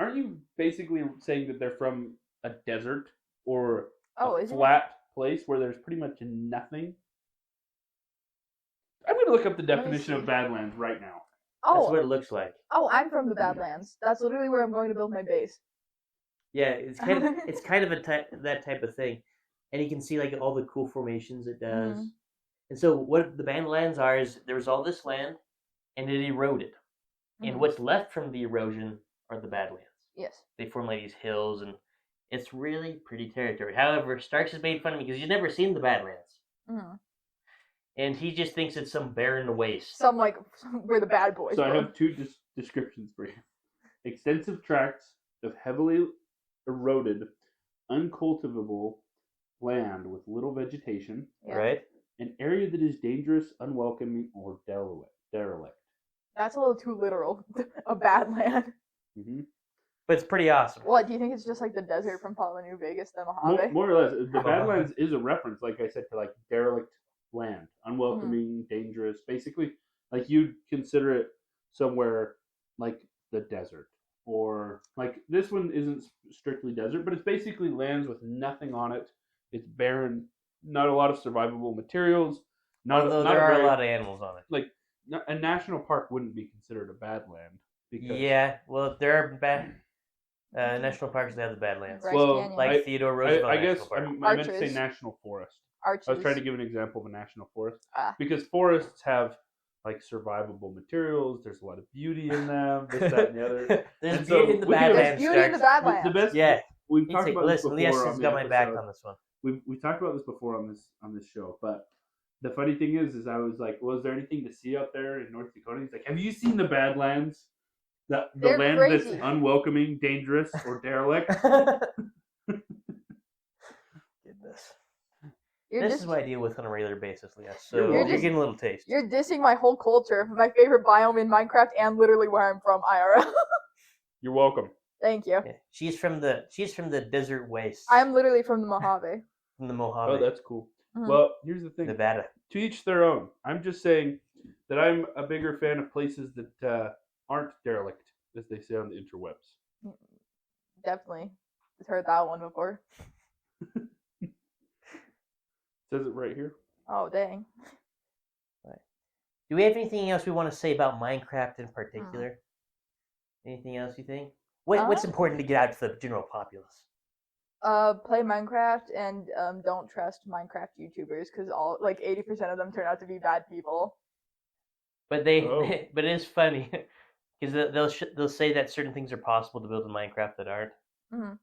aren't you basically saying that they're from a desert or a flat place where there's pretty much nothing? I'm going to look up the definition of Badlands right now. Oh, that's what it looks like. Oh, I'm from the Badlands. That's literally where I'm going to build my base. Yeah, it's kind of that type of thing, and you can see like all the cool formations it does. Mm-hmm. And so what the Badlands are is there was all this land, and it eroded, and what's left from the erosion are the Badlands. Yes. They form like these hills, and it's really pretty territory. However, Starks has made fun of me because he's never seen the Badlands. Mm-hmm. And he just thinks it's some barren waste. Some like where the bad boys. So I have two descriptions for you: extensive tracts of heavily eroded, uncultivable land with little vegetation. Yeah. Right. An area that is dangerous, unwelcoming, or derelict. That's a little too literal. A Badland. Mm-hmm. But it's pretty awesome. What, do you think it's just like the desert from Fallout New Vegas, the Mojave? More or less. The Badlands is a reference, like I said, to like derelict land. Unwelcoming, dangerous. Basically, like you'd consider it somewhere like the desert. Or, like, this one isn't strictly desert, but it's basically lands with nothing on it. It's barren, not a lot of survivable materials. Although there are a lot of animals on it. Like, a national park wouldn't be considered a badland. Yeah, well, there are national parks that have the Badlands. Well, like Theodore Roosevelt I guess Park. I meant to say national forest. Arches. I was trying to give an example of a national forest. Because forests have, like, survivable materials. There's a lot of beauty in them. This, that, and the other. There's beauty in the Badlands. There's beauty in the Badlands. The best. Yeah. We've talked about this before. Leieste's got my back on this one. We talked about this before on this show, but the funny thing is I was like, well, is there anything to see out there in North Dakota? He's like, have you seen the Badlands? The land crazy. That's unwelcoming, dangerous, or derelict? Goodness. This is what I deal with on a regular basis, Leah. So you're getting a little taste. You're dissing my whole culture, my favorite biome in Minecraft, and literally where I'm from, IRL. You're welcome. Thank you. Yeah. She's from the desert waste. I'm literally from the Mojave. From the Mojave. Oh, that's cool. Mm-hmm. Well, here's the thing. Nevada. To each their own. I'm just saying that I'm a bigger fan of places that aren't derelict, as they say on the interwebs. Definitely. I've heard that one before. Says it right here. Oh, dang. Right. Do we have anything else we want to say about Minecraft in particular? Anything else you think? What's important to get out to the general populace? Play Minecraft and don't trust Minecraft YouTubers because 80% of them turn out to be bad people. But but it is funny because they'll say that certain things are possible to build in Minecraft that aren't. Mm-hmm.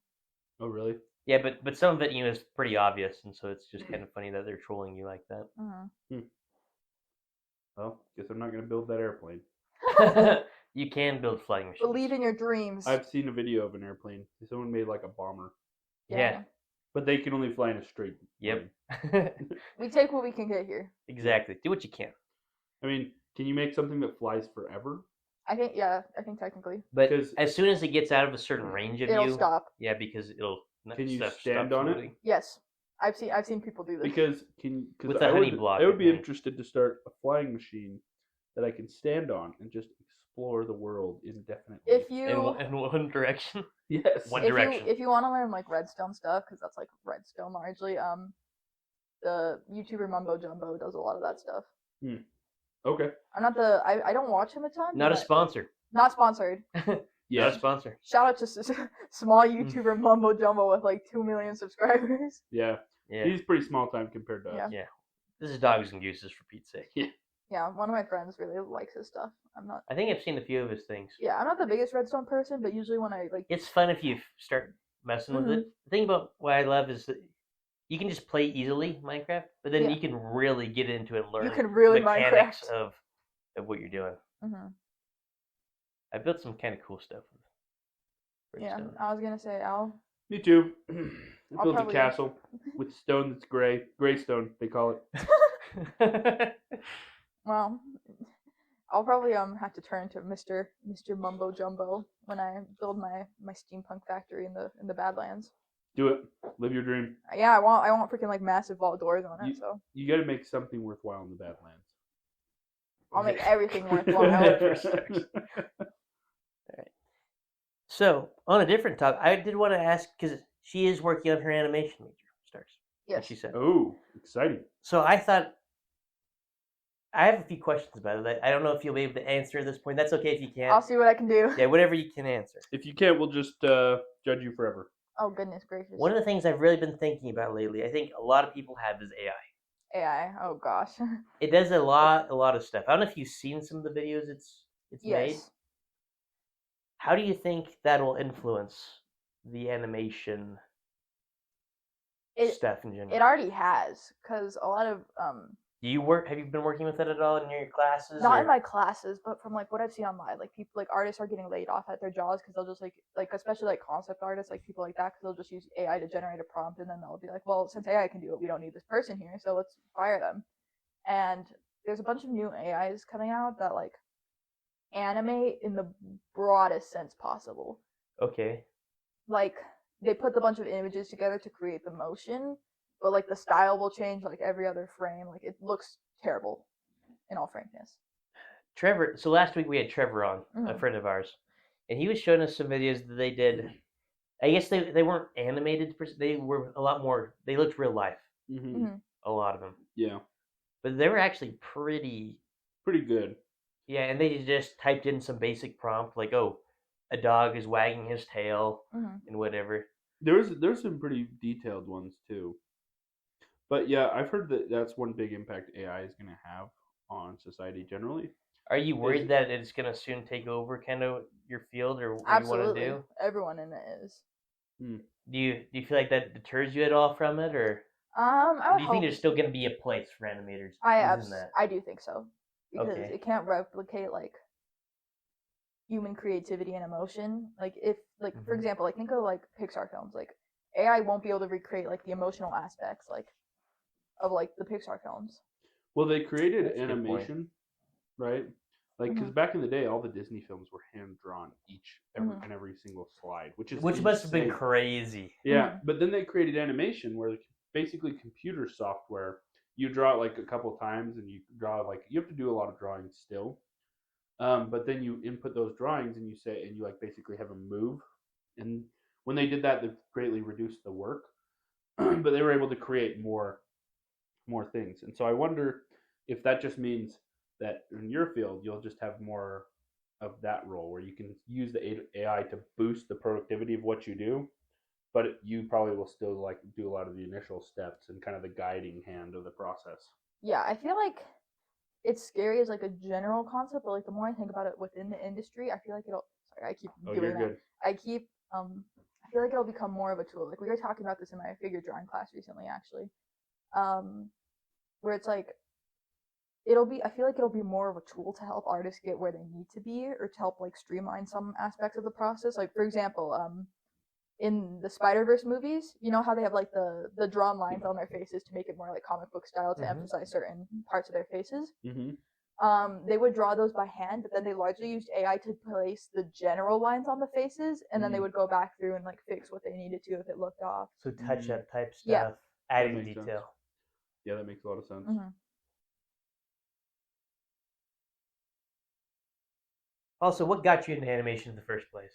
Oh, really? Yeah, but some of it is pretty obvious, and so it's just kind of funny that they're trolling you like that. Mm-hmm. Well, guess I'm not going to build that airplane. You can build flying machines. Believe in your dreams. I've seen a video of an airplane. Someone made like a bomber. Yeah. But they can only fly in a straight line. Yep. We take what we can get here. Exactly. Do what you can. I mean, can you make something that flies forever? I think technically. But 'Cause- as soon as it gets out of a certain range of It'll you, stop. yeah, because it'll. Can you stuff stand stops on it? loading. Yes, I've seen people do this. Because With the honey block, I would I be think. interested to start a flying machine that I can stand on and just explore the world indefinitely. If you In one direction. yes, One direction. If you want to learn like redstone stuff, because that's like redstone largely, the YouTuber Mumbo Jumbo does a lot of that stuff. Okay. I don't watch him a ton. Not a sponsor. Not sponsored. Yeah. Not a sponsor. Shout out to small YouTuber Mumbo Jumbo with like 2 million subscribers. Yeah. Yeah. He's pretty small time compared to us. Yeah. This is Dogs and Gooses for Pete's sake. Yeah, one of my friends really likes his stuff. I'm not. I think I've seen a few of his things. Yeah, I'm not the biggest redstone person, but usually when I like, It's fun if you start messing with it. The thing about what I love is that you can just play easily Minecraft, but then Yeah. you can really get into it and learn You can really mechanics Minecraft. of what you're doing. hmm I built some kind of cool stuff with yeah, redstone. I was gonna say Al. Me too. I I'll built probably- a castle with stone that's gray stone they call it. Well, I'll probably have to turn to Mr. Mumbo Jumbo when I build my steampunk factory in the Badlands. Do it. Live your dream. Yeah, I want freaking like massive vault doors on it. So You got to make something worthwhile in the Badlands. I'll make everything worthwhile. So, on a different topic, I did want to ask, because she is working on her animation major, Stars. Like Yes. she said. Oh, exciting. So I thought, I have a few questions about it. I don't know if you'll be able to answer at this point. That's okay if you can't. I'll see what I can do. Yeah, whatever you can answer. If you can't, we'll just judge you forever. Oh goodness gracious. One of the things I've really been thinking about lately, I think a lot of people have, is AI. AI. Oh gosh. It does a lot of stuff. I don't know if you've seen some of the videos it's made. Yes. How do you think that'll influence the animation stuff in general? It already has, because a lot of Have you been working with it at all in your classes? not or? in my classes, but from like what I've seen online, like people like artists are getting laid off at their jobs because they'll just like especially like concept artists, like people like that, because they'll just use AI to generate a prompt, and then they'll be like, well, since AI can do it, we don't need this person here, so let's fire them. And there's a bunch of new AIs coming out that like animate in the broadest sense possible. Okay. Like they put a bunch of images together to create the motion, but like the style will change like every other frame. Like it looks terrible, in all frankness. Trevor, so last week we had Trevor on, a Mhm. friend of ours, and he was showing us some videos that they did. I guess they weren't animated, they were a lot more, they looked real life, Mm-hmm. Mhm. a lot of them. Yeah. But they were actually pretty, Pretty good. yeah, and they just typed in some basic prompt, like, oh, a dog is wagging his tail, Mhm. and whatever. There's some pretty detailed ones too. But yeah, I've heard that that's one big impact AI is going to have on society generally. Are you worried that it's going to soon take over kind of your field or what Absolutely. you want to do? Everyone in it is. Do you feel like that deters you at all from it, or I would do you hope. think there's still going to be a place for animators using that? I do think so, because Okay. it can't replicate like human creativity and emotion. Like if like for Mhm. example, like think of like Pixar films. Like AI won't be able to recreate like the emotional aspects like of like the Pixar films. Well, they created That's a good point. animation, right? Like because back in the day, all the Disney films were hand drawn, every single slide, which Must have been insane. crazy. Yeah, but then they created animation where basically computer software. You draw it like a couple times, and you draw like you have to do a lot of drawing still. But then you input those drawings, and you like basically have them move. And when they did that, they greatly reduced the work, but they were able to create more things. And so I wonder if that just means that in your field you'll just have more of that role where you can use the AI to boost the productivity of what you do, but you probably will still like do a lot of the initial steps and kind of the guiding hand of the process. Yeah, I feel like it's scary as like a general concept, but like the more I think about it within the industry, I feel like it'll. Sorry, I keep Oh, doing you're that. good. I feel like it'll become more of a tool. Like we were talking about this in my figure drawing class recently, actually, where it's like I feel like it'll be more of a tool to help artists get where they need to be, or to help like streamline some aspects of the process. Like for example, in the Spider-Verse movies, you know how they have like the drawn lines on their faces to make it more like comic book style to emphasize certain parts of their faces. Mm-hmm. they would draw those by hand, but then they largely used AI to place the general lines on the faces, and then they would go back through and like fix what they needed to if it looked off. So touch-up type stuff, Yeah. adding detail. Sense. Yeah, that makes a lot of sense. Mm-hmm. Also, what got you into animation in the first place?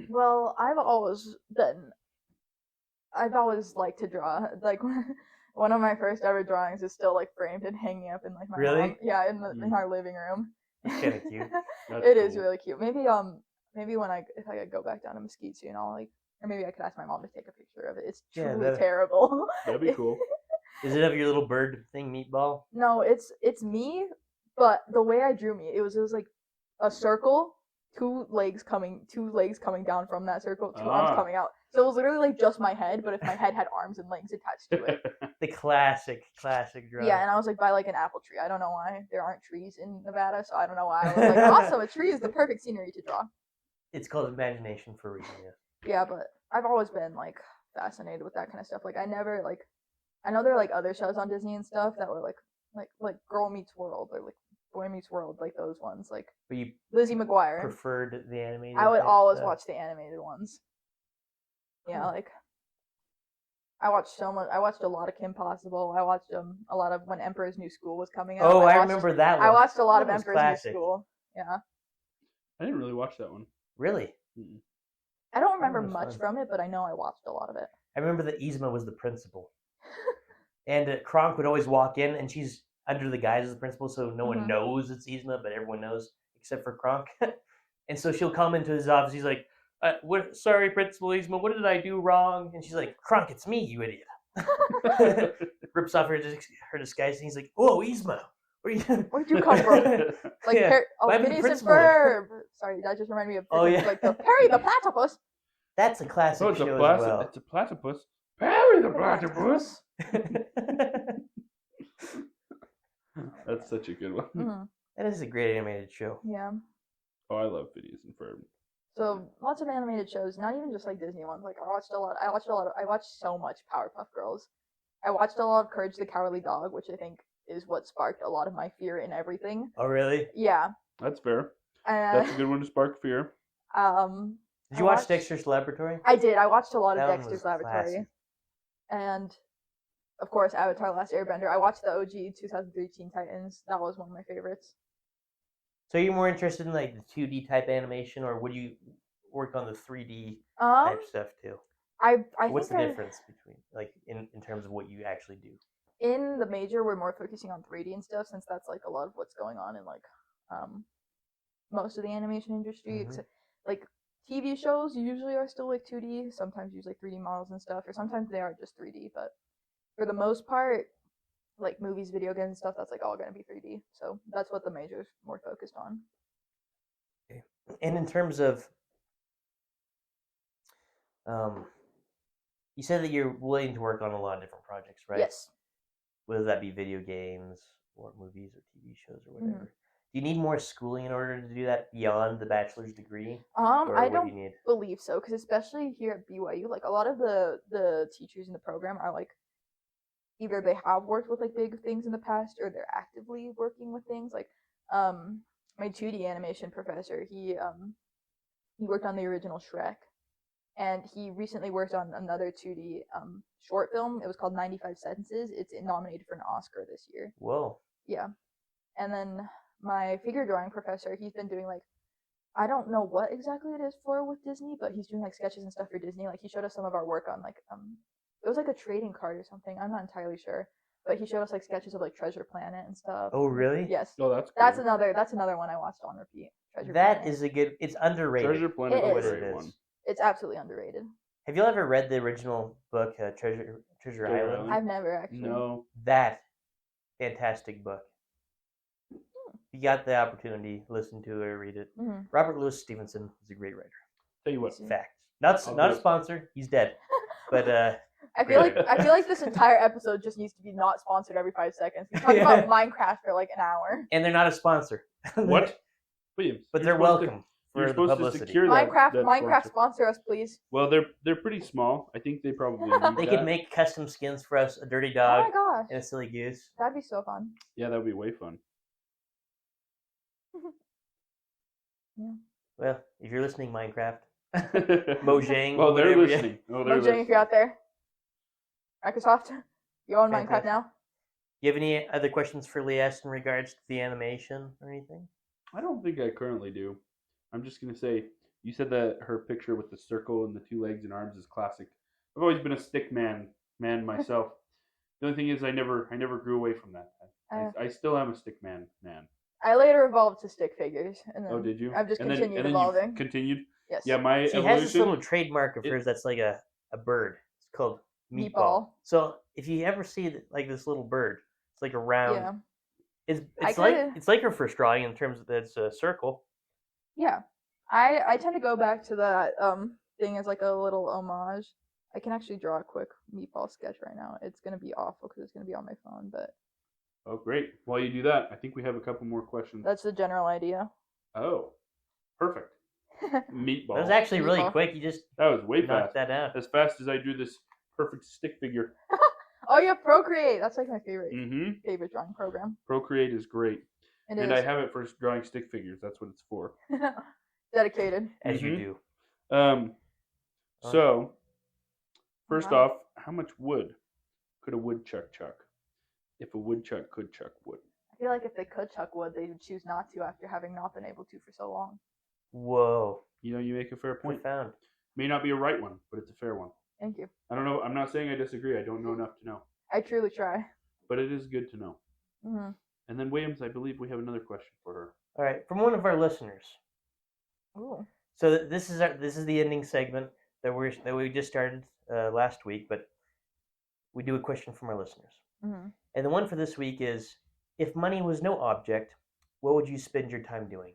Well, I've always liked to draw. Like one of my first ever drawings is still like framed and hanging up in like my Really? in our living room. That's kind of cute. It is really cute. Maybe when if I could go back down to Mesquite soon, I'll like, or maybe I could ask my mom to take a picture of it. It's truly terrible. That'd be cool. Is it of your little bird thing, Meatball? No, it's me, but the way I drew it was like a circle, two legs coming down from that circle, two arms coming out. So it was literally like just my head, but if my head had arms and legs attached to it. The classic drawing. Yeah, and I was like by like an apple tree. I don't know why there aren't trees in Nevada, so I don't know why. I was like, also a tree is the perfect scenery to draw. It's called imagination for a reason, yeah. Yeah, but I've always been like fascinated with that kind of stuff. Like I never like, I know there are like other shows on Disney and stuff that were like Girl Meets World or like Boy Meets World, like those ones, like But you Lizzie McGuire. preferred the animated? I would always stuff? watch the animated ones. Yeah, like I watched a lot of Kim Possible. I watched a lot of when Emperor's New School was coming out. Oh, I remember that one. I watched a lot That of was Emperor's classic. New School. Yeah. I didn't really watch that one. Really? Mm-mm. I don't remember was much fun. from it, but I know I watched a lot of it. I remember that Yzma was the principal. And Kronk would always walk in, and she's under the guise of the principal, so no one knows it's Yzma, but everyone knows except for Kronk. And so she'll come into his office. He's like, sorry, Principal Yzma, what did I do wrong? And she's like, Kronk, it's me, you idiot. Rips off her disguise, and he's like, oh, Yzma. Where'd you come from? Like, Yeah, I'm the Phineas and principal. Ferb. Sorry, that just reminded me of like the Perry the Platypus. That's a classic Oh, it's show a as well. It's a platypus. Perry the platypus. That's such a good one. Mm-hmm. That is a great animated show. Yeah. Oh, I love Phineas and Ferb. So lots of animated shows, not even just like Disney ones. Like I watched so much Powerpuff Girls. I watched a lot of Courage the Cowardly Dog, which I think is what sparked a lot of my fear in everything. Oh, really? Yeah. That's fair. That's a good one to spark fear. Did you watch Dexter's Laboratory? I did. I watched a lot of That one Dexter's was Laboratory. classic. And of course, Avatar: Last Airbender. I watched the OG 2003 Teen Titans. That was one of my favorites. So you're more interested in like the 2D type animation, or would you work on the 3D Um, type stuff too? What's the difference between like in terms of what you actually do? In the major, we're more focusing on 3D and stuff, since that's like a lot of what's going on in like most of the animation industry. Mhm. Except like TV shows usually are still like 2D. Sometimes use like 3D models and stuff, or sometimes they are just 3D. But for the most part, like movies, video games, and stuff, that's like all gonna be 3D. So that's what the major is more focused on. Okay. And in terms of, you said that you're willing to work on a lot of different projects, right? Yes. Whether that be video games or movies or TV shows or whatever. Do you need more schooling in order to do that beyond the bachelor's degree? Or I what don't do you need? believe so, because especially here at BYU, like a lot of the teachers in the program are like either they have worked with like big things in the past or they're actively working with things. Like my 2D animation professor, he worked on the original Shrek, and he recently worked on another 2D short film. It was called 95 Sentences. It's nominated for an Oscar this year. Whoa. Yeah. And then my figure drawing professor, he's been doing like, I don't know what exactly it is for with Disney, but he's doing like sketches and stuff for Disney. Like he showed us some of our work on like it was like a trading card or something. I'm not entirely sure, but he showed us like sketches of like Treasure Planet and stuff. Oh, really? Yes. Oh, that's cool. That's another one I watched on repeat. Treasure That Planet. is a good. It's underrated. Treasure Planet It is is. a great one. It's absolutely underrated. Have you ever read the original book, Treasure Island? Island? I've never actually. No. That fantastic book. If you got the opportunity, listen to it or read it. Mhm. Robert Louis Stevenson is a great writer. Tell you what. Fact. Not I'll a do it. sponsor. He's dead. But I feel like this entire episode just needs to be not sponsored every 5 seconds. We talk about Minecraft for like an hour. and they're not a sponsor. What? Williams. But You're they're supposed to- welcome You're for the supposed to publicity. secure that. Minecraft sponsor us, please. Well, they're pretty small. I think they probably need They that. could make custom skins for us, a dirty Oh dog my gosh, and a silly goose. that'd be so fun. Yeah, that would be way fun. Yeah. Well, if you're listening, Minecraft, Mojang. Well, they're whatever, listening. Oh, they're Mojang, listening. if you're out there. Microsoft, you own Minecraft Fantastic. now? You have any other questions for Leieste in regards to the animation or anything? I don't think I currently do. I'm just gonna say, you said that her picture with the circle and the two legs and arms is classic. I've always been a stick man myself. The only thing is, I never grew away from that. I still am a stick man. I later evolved to stick figures, and then Oh, did you? I've just and continued then evolving. You continued. Yes. Yeah, my She has evolution. this little trademark of hers that's like a bird. It's called meatball. So if you ever see like this little bird, it's like a round. Yeah. It's like her first drawing in terms of it's a circle. Yeah, I tend to go back to that thing as like a little homage. I can actually draw a quick meatball sketch right now. It's gonna be awful because it's gonna be on my phone, but Oh, great! While you do that, I think we have a couple more questions. that's the general idea. Oh, perfect. Meatball. That was actually really Meatball. quick. You just That was way knocked fast. that out. As fast as I drew this perfect stick figure. Oh yeah, Procreate. That's like my favorite drawing program. Procreate is great. It and is. I have it for drawing stick figures. That's what it's for. Dedicated. As you do. So, first Wow. off, how much wood could a woodchuck chuck? If a woodchuck could chuck wood. I feel like if they could chuck wood, they would choose not to after having not been able to for so long. Whoa. You know, you make a fair point. Profound. May not be a right one, but it's a fair one. Thank you. I don't know. I'm not saying I disagree. I don't know enough to know. I truly try. But it is good to know. Mm-hmm. And then Williams, I believe we have another question for her. All right, from one of our listeners. Ooh. So this is the ending segment that we just started last week, but we do a question from our listeners. Mm-hmm. And the one for this week is: if money was no object, what would you spend your time doing?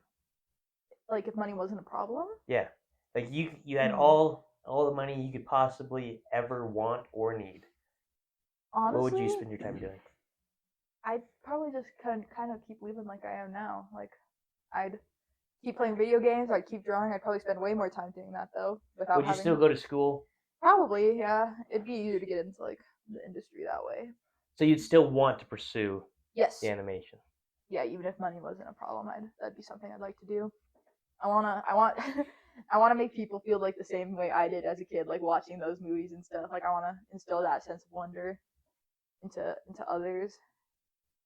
Like if money wasn't a problem? Yeah, like you had all the money you could possibly ever want or need. Honestly, What would you spend your time doing? I'd probably just kind of keep living like I am now. Like, I'd keep playing video games. I'd keep drawing. I'd probably spend way more time doing that though. Without Would you still go to school? Probably, yeah. It'd be easier to get into like the industry that way. So you'd still want to pursue Yes. the animation? Yeah, even if money wasn't a problem, that'd be something I'd like to do. I want to make people feel like the same way I did as a kid, like watching those movies and stuff. Like I want to instill that sense of wonder into others.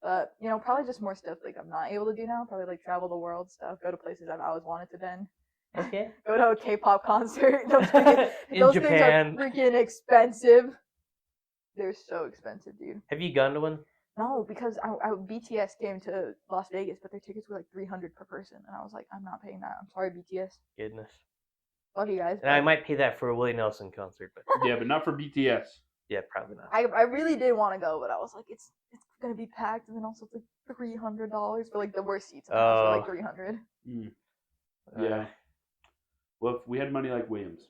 But probably just more stuff like I'm not able to do now. Probably like travel the world stuff, go to places I've always wanted to been. Okay. Go to a K-pop concert. Those In Japan. Japan. Things are freaking expensive. They're so expensive, dude. Have you gone to one? No, because BTS came to Las Vegas, but their tickets were like $300 per person, and I was like, I'm not paying that. I'm sorry, BTS. Goodness. Love you guys. And I might pay that for a Willie Nelson concert, but Yeah, but not for BTS. yeah, probably not. I really did want to go, but I was like, it's gonna be packed, and then also it's like $300 for like the worst seats. And for like $300. Yeah. Well, if we had money like Williams,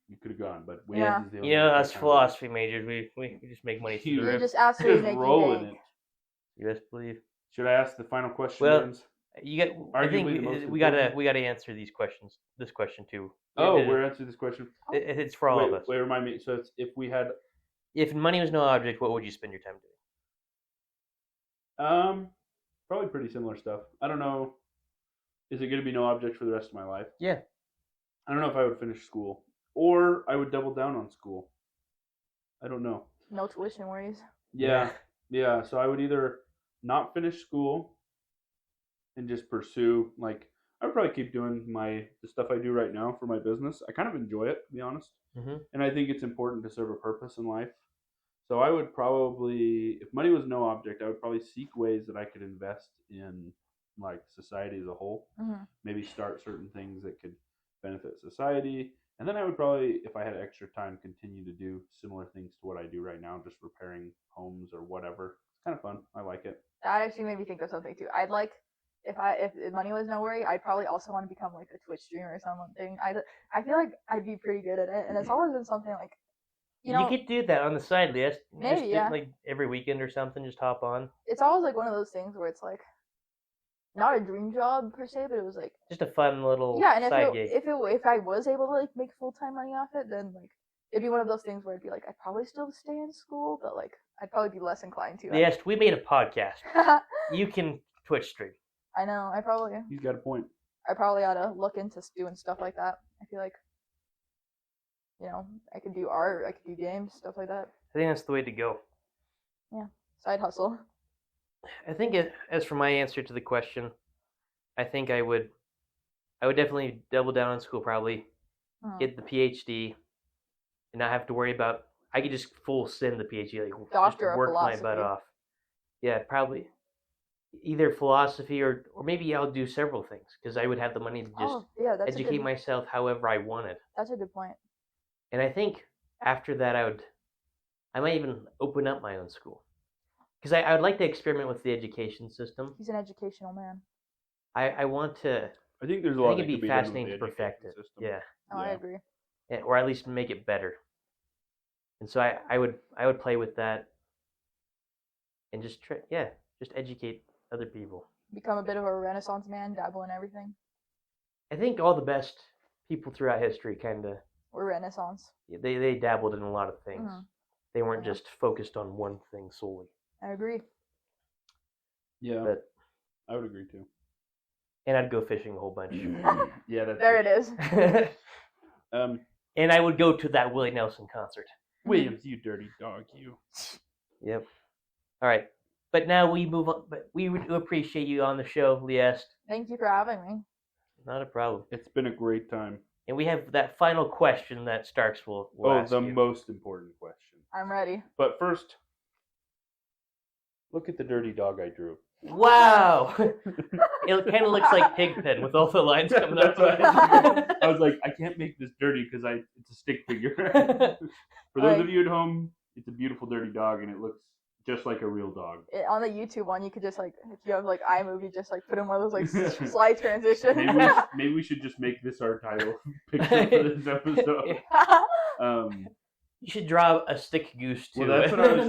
you could have gone, but Williams is the only You know, one us that philosophy majors, we just make money through the You roof. just absolutely Just make roll you in bank. it. You best believe. Should I ask the final question, Well, Williams? You got. I think Arguably the most we gotta important. answer these questions. This question too. We're answering this question. It's for all of us. Wait, remind me. So it's if we had, If money was no object, what would you spend your time doing? probably pretty similar stuff. I don't know. Is it going to be no object for the rest of my life? Yeah. I don't know if I would finish school or I would double down on school. I don't know. No tuition worries. Yeah. So I would either not finish school and just pursue, like, I would probably keep doing the stuff I do right now for my business. I kind of enjoy it, to be honest. Mm-hmm. And I think it's important to serve a purpose in life. So I would probably, if money was no object, I would probably seek ways that I could invest in, like, society as a whole. Mm-hmm. Maybe start certain things that could benefit society. And then I would probably, if I had extra time, continue to do similar things to what I do right now, just repairing homes or whatever. It's kind of fun. I like it. That actually made me think of something too. I'd like if money was no worry, I'd probably also want to become like a Twitch streamer or something. I feel like I'd be pretty good at it, and it's always been something like You could do that on the side, Liz. Maybe, just, yeah. Like every weekend or something, just hop on. It's always like one of those things where it's like not a dream job per se, but it was like Just a fun little and side gig. if I was able to like make full-time money off it, then like it'd be one of those things where it'd be like I'd probably still stay in school, but like I'd probably be less inclined to. Yes, we made a podcast. You can Twitch stream. I know. I probably. He's got a point. I probably ought to look into doing stuff like that. I feel like, I could do art, I could do games, stuff like that. I think that's the way to go. Yeah, side hustle. I think as for my answer to the question, I think I would definitely double down on school, probably get the PhD, and not have to worry about. I could just full send the PhD, like Doctor just of work my philosophy. butt off. Yeah, probably either philosophy or maybe I'll do several things because I would have the money to just educate myself however I wanted. That's a good point. And I think after that, I might even open up my own school because I would like to experiment with the education system. He's an educational man. I want to. I think there's a lot. I think it'd be fascinating to perfect it. System. Yeah. Oh, yeah. I agree. Or at least make it better. And so I would play with that, and just just educate other people. Become a bit of a Renaissance man, dabble in everything. I think all the best people throughout history kind of were Renaissance. They dabbled in a lot of things. Mm-hmm. They weren't just focused on one thing solely. I agree. Yeah, but I would agree too. And I'd go fishing a whole bunch. Yeah, that's there it is. And I would go to that Willie Nelson concert. Williams, you dirty dog, you. Yep. All right. But now we move on. But we do appreciate you on the show, Leieste. Thank you for having me. Not a problem. It's been a great time. And we have that final question that Starks will ask the you. most important question. I'm ready. But first, look at the dirty dog I drew. Wow! It kind of looks like Pigpen with all the lines coming up. I was like, I can't make this dirty because it's a stick figure. For those of you at home, it's a beautiful dirty dog, and it looks just like a real dog. On the YouTube one, you could just if you have iMovie, just put in one of those slide transitions. Maybe we should just make this our title picture for this episode. You should draw a stick goose too. Well, that's what I was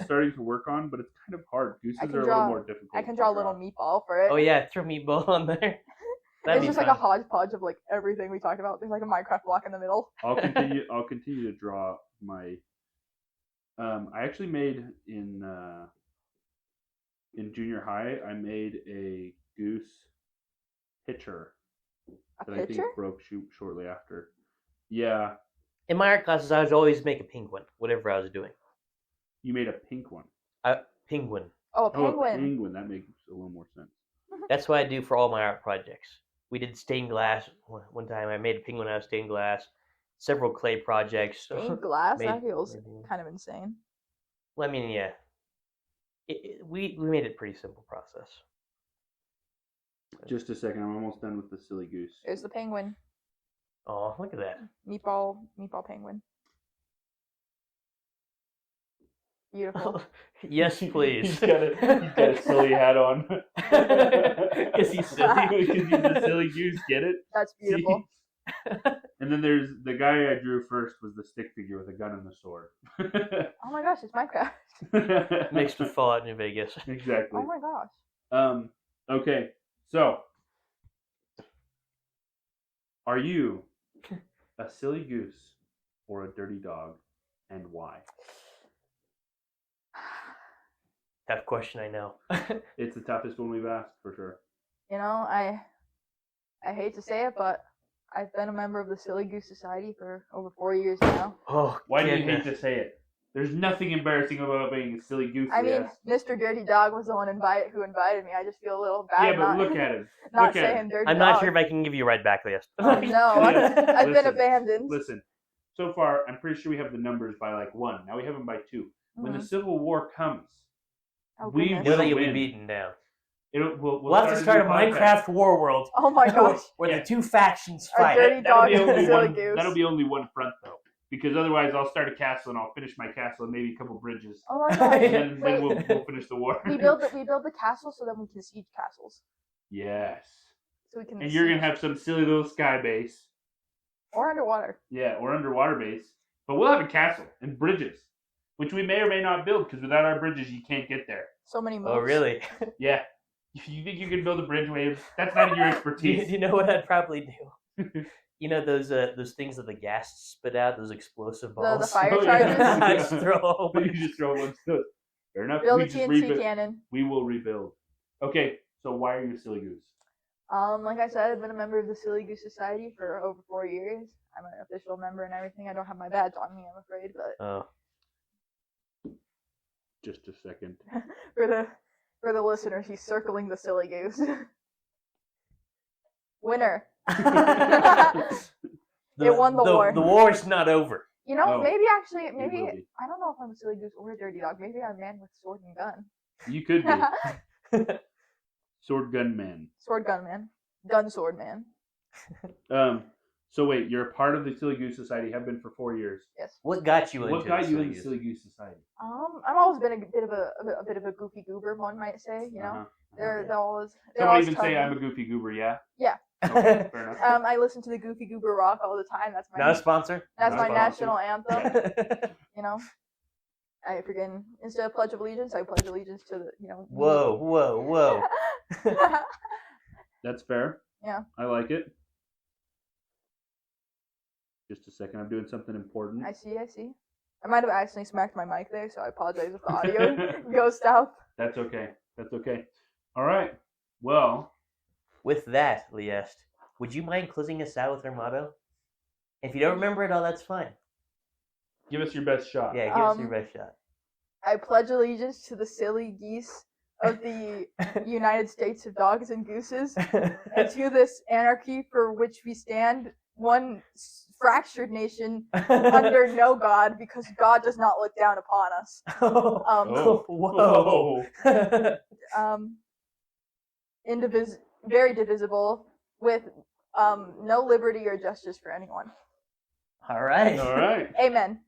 starting to work on, but it's kind of hard. Gooses are a little more difficult. I can draw a little meatball for it. Oh yeah, throw meatball on there. It's just fun. A hodgepodge of everything we talked about. There's a Minecraft block in the middle. I'll continue to draw my. I actually made in junior high. I made a goose pitcher that I think broke shortly after. Yeah. In my art classes, I would always make a penguin, whatever I was doing. You made a pink one. Penguin. Oh, a penguin. Oh, a penguin. That makes a little more sense. That's what I do for all my art projects. We did stained glass one time. I made a penguin out of stained glass. Several clay projects. Stained glass? That feels kind of insane. Well, I mean, yeah. We made it a pretty simple process. Just a second. I'm almost done with the silly goose. There's the penguin. Oh, look at that. Meatball penguin. Beautiful. Yes, please. He's got a silly hat on. Because he's silly. Because he's a silly goose, get it? That's beautiful. And then there's the guy I drew first was the stick figure with a gun and a sword. Oh my gosh, it's Minecraft. Mixed with Fallout New Vegas. Exactly. Oh my gosh. Okay, so are you a silly goose or a dirty dog, and why? Tough question, I know. It's the toughest one we've asked, for sure. I hate to say it, but I've been a member of the Silly Goose Society for over 4 years now. Oh, why do you hate to say it? There's nothing embarrassing about being a silly goose. I mean, Mr. Dirty Dog was the one who invited me. I just feel a little bad. Yeah, but look at him. Not saying dirty. I'm not sure if I can give you a right back list. No, I've been abandoned. Listen, so far, I'm pretty sure we have the numbers by 1. Now we have them by 2. When the Civil War comes, we will be beaten down. We'll have to start a Minecraft war world. Oh my gosh! Where the two factions fight. Dirty dog and silly goose. That'll be only one front though, because otherwise I'll start a castle and I'll finish my castle and maybe a couple bridges. Oh my gosh! And then we'll finish the war. We build the castle so that we can siege castles. Yes. So we can. And you're gonna have some silly little sky base. Or underwater. Yeah, or underwater base. But we'll have a castle and bridges, which we may or may not build, because without our bridges you can't get there. So many moves. Oh really? Yeah. If you think you can build a bridge, Wave, that's not in your expertise. Do you know what I'd probably do? You know those things that the gas spit out, those explosive balls? The fire charges? I just throw a whole bunch. You just throw one. Fair enough. Build a TNT cannon. We will rebuild. Okay, so why are you a silly goose? Like I said, I've been a member of the Silly Goose Society for over 4 years. I'm an official member and everything. I don't have my badge on me, I'm afraid, but Oh. Just a second. for the listeners, he's circling the Silly Goose. Winner. It won the war. The war's not over. You know, No, maybe will be. I don't know if I'm a Silly Goose or a Dirty Dog. Maybe I'm a man with sword and gun. You could be. Sword gun man. Sword gun man. Gun sword man. So wait, you're a part of the Silly Goose Society, have been for 4 years. Yes. What got you into What got the you Silly in the Goose? Silly Goose Society? I've always been a bit of a goofy goober, one might say. You know, Uh-huh. they're always. Somebody even telling say me- I'm a goofy goober, yeah? Yeah. Okay, fair enough. I listen to the Goofy Goober Rock all the time. That's my Not a sponsor? that's not my a sponsor. national anthem. You know, I freaking instead of Pledge of Allegiance, I pledge allegiance to the Whoa, whoa, whoa. That's fair. Yeah. I like it. Just a second, I'm doing something important. I see. I might have accidentally smacked my mic there, so I apologize if the audio goes south. That's okay. All right. Well, With that, Leieste, would you mind closing us out with our motto? If you don't remember it all, that's fine. give us your best shot. Yeah, give us your best shot. I pledge allegiance to the silly geese of the United States of Dogs and Gooses, and to this anarchy for which we stand, one fractured nation under no God, because God does not look down upon us. Whoa. Very divisible, with no liberty or justice for anyone. All right. All right. Amen.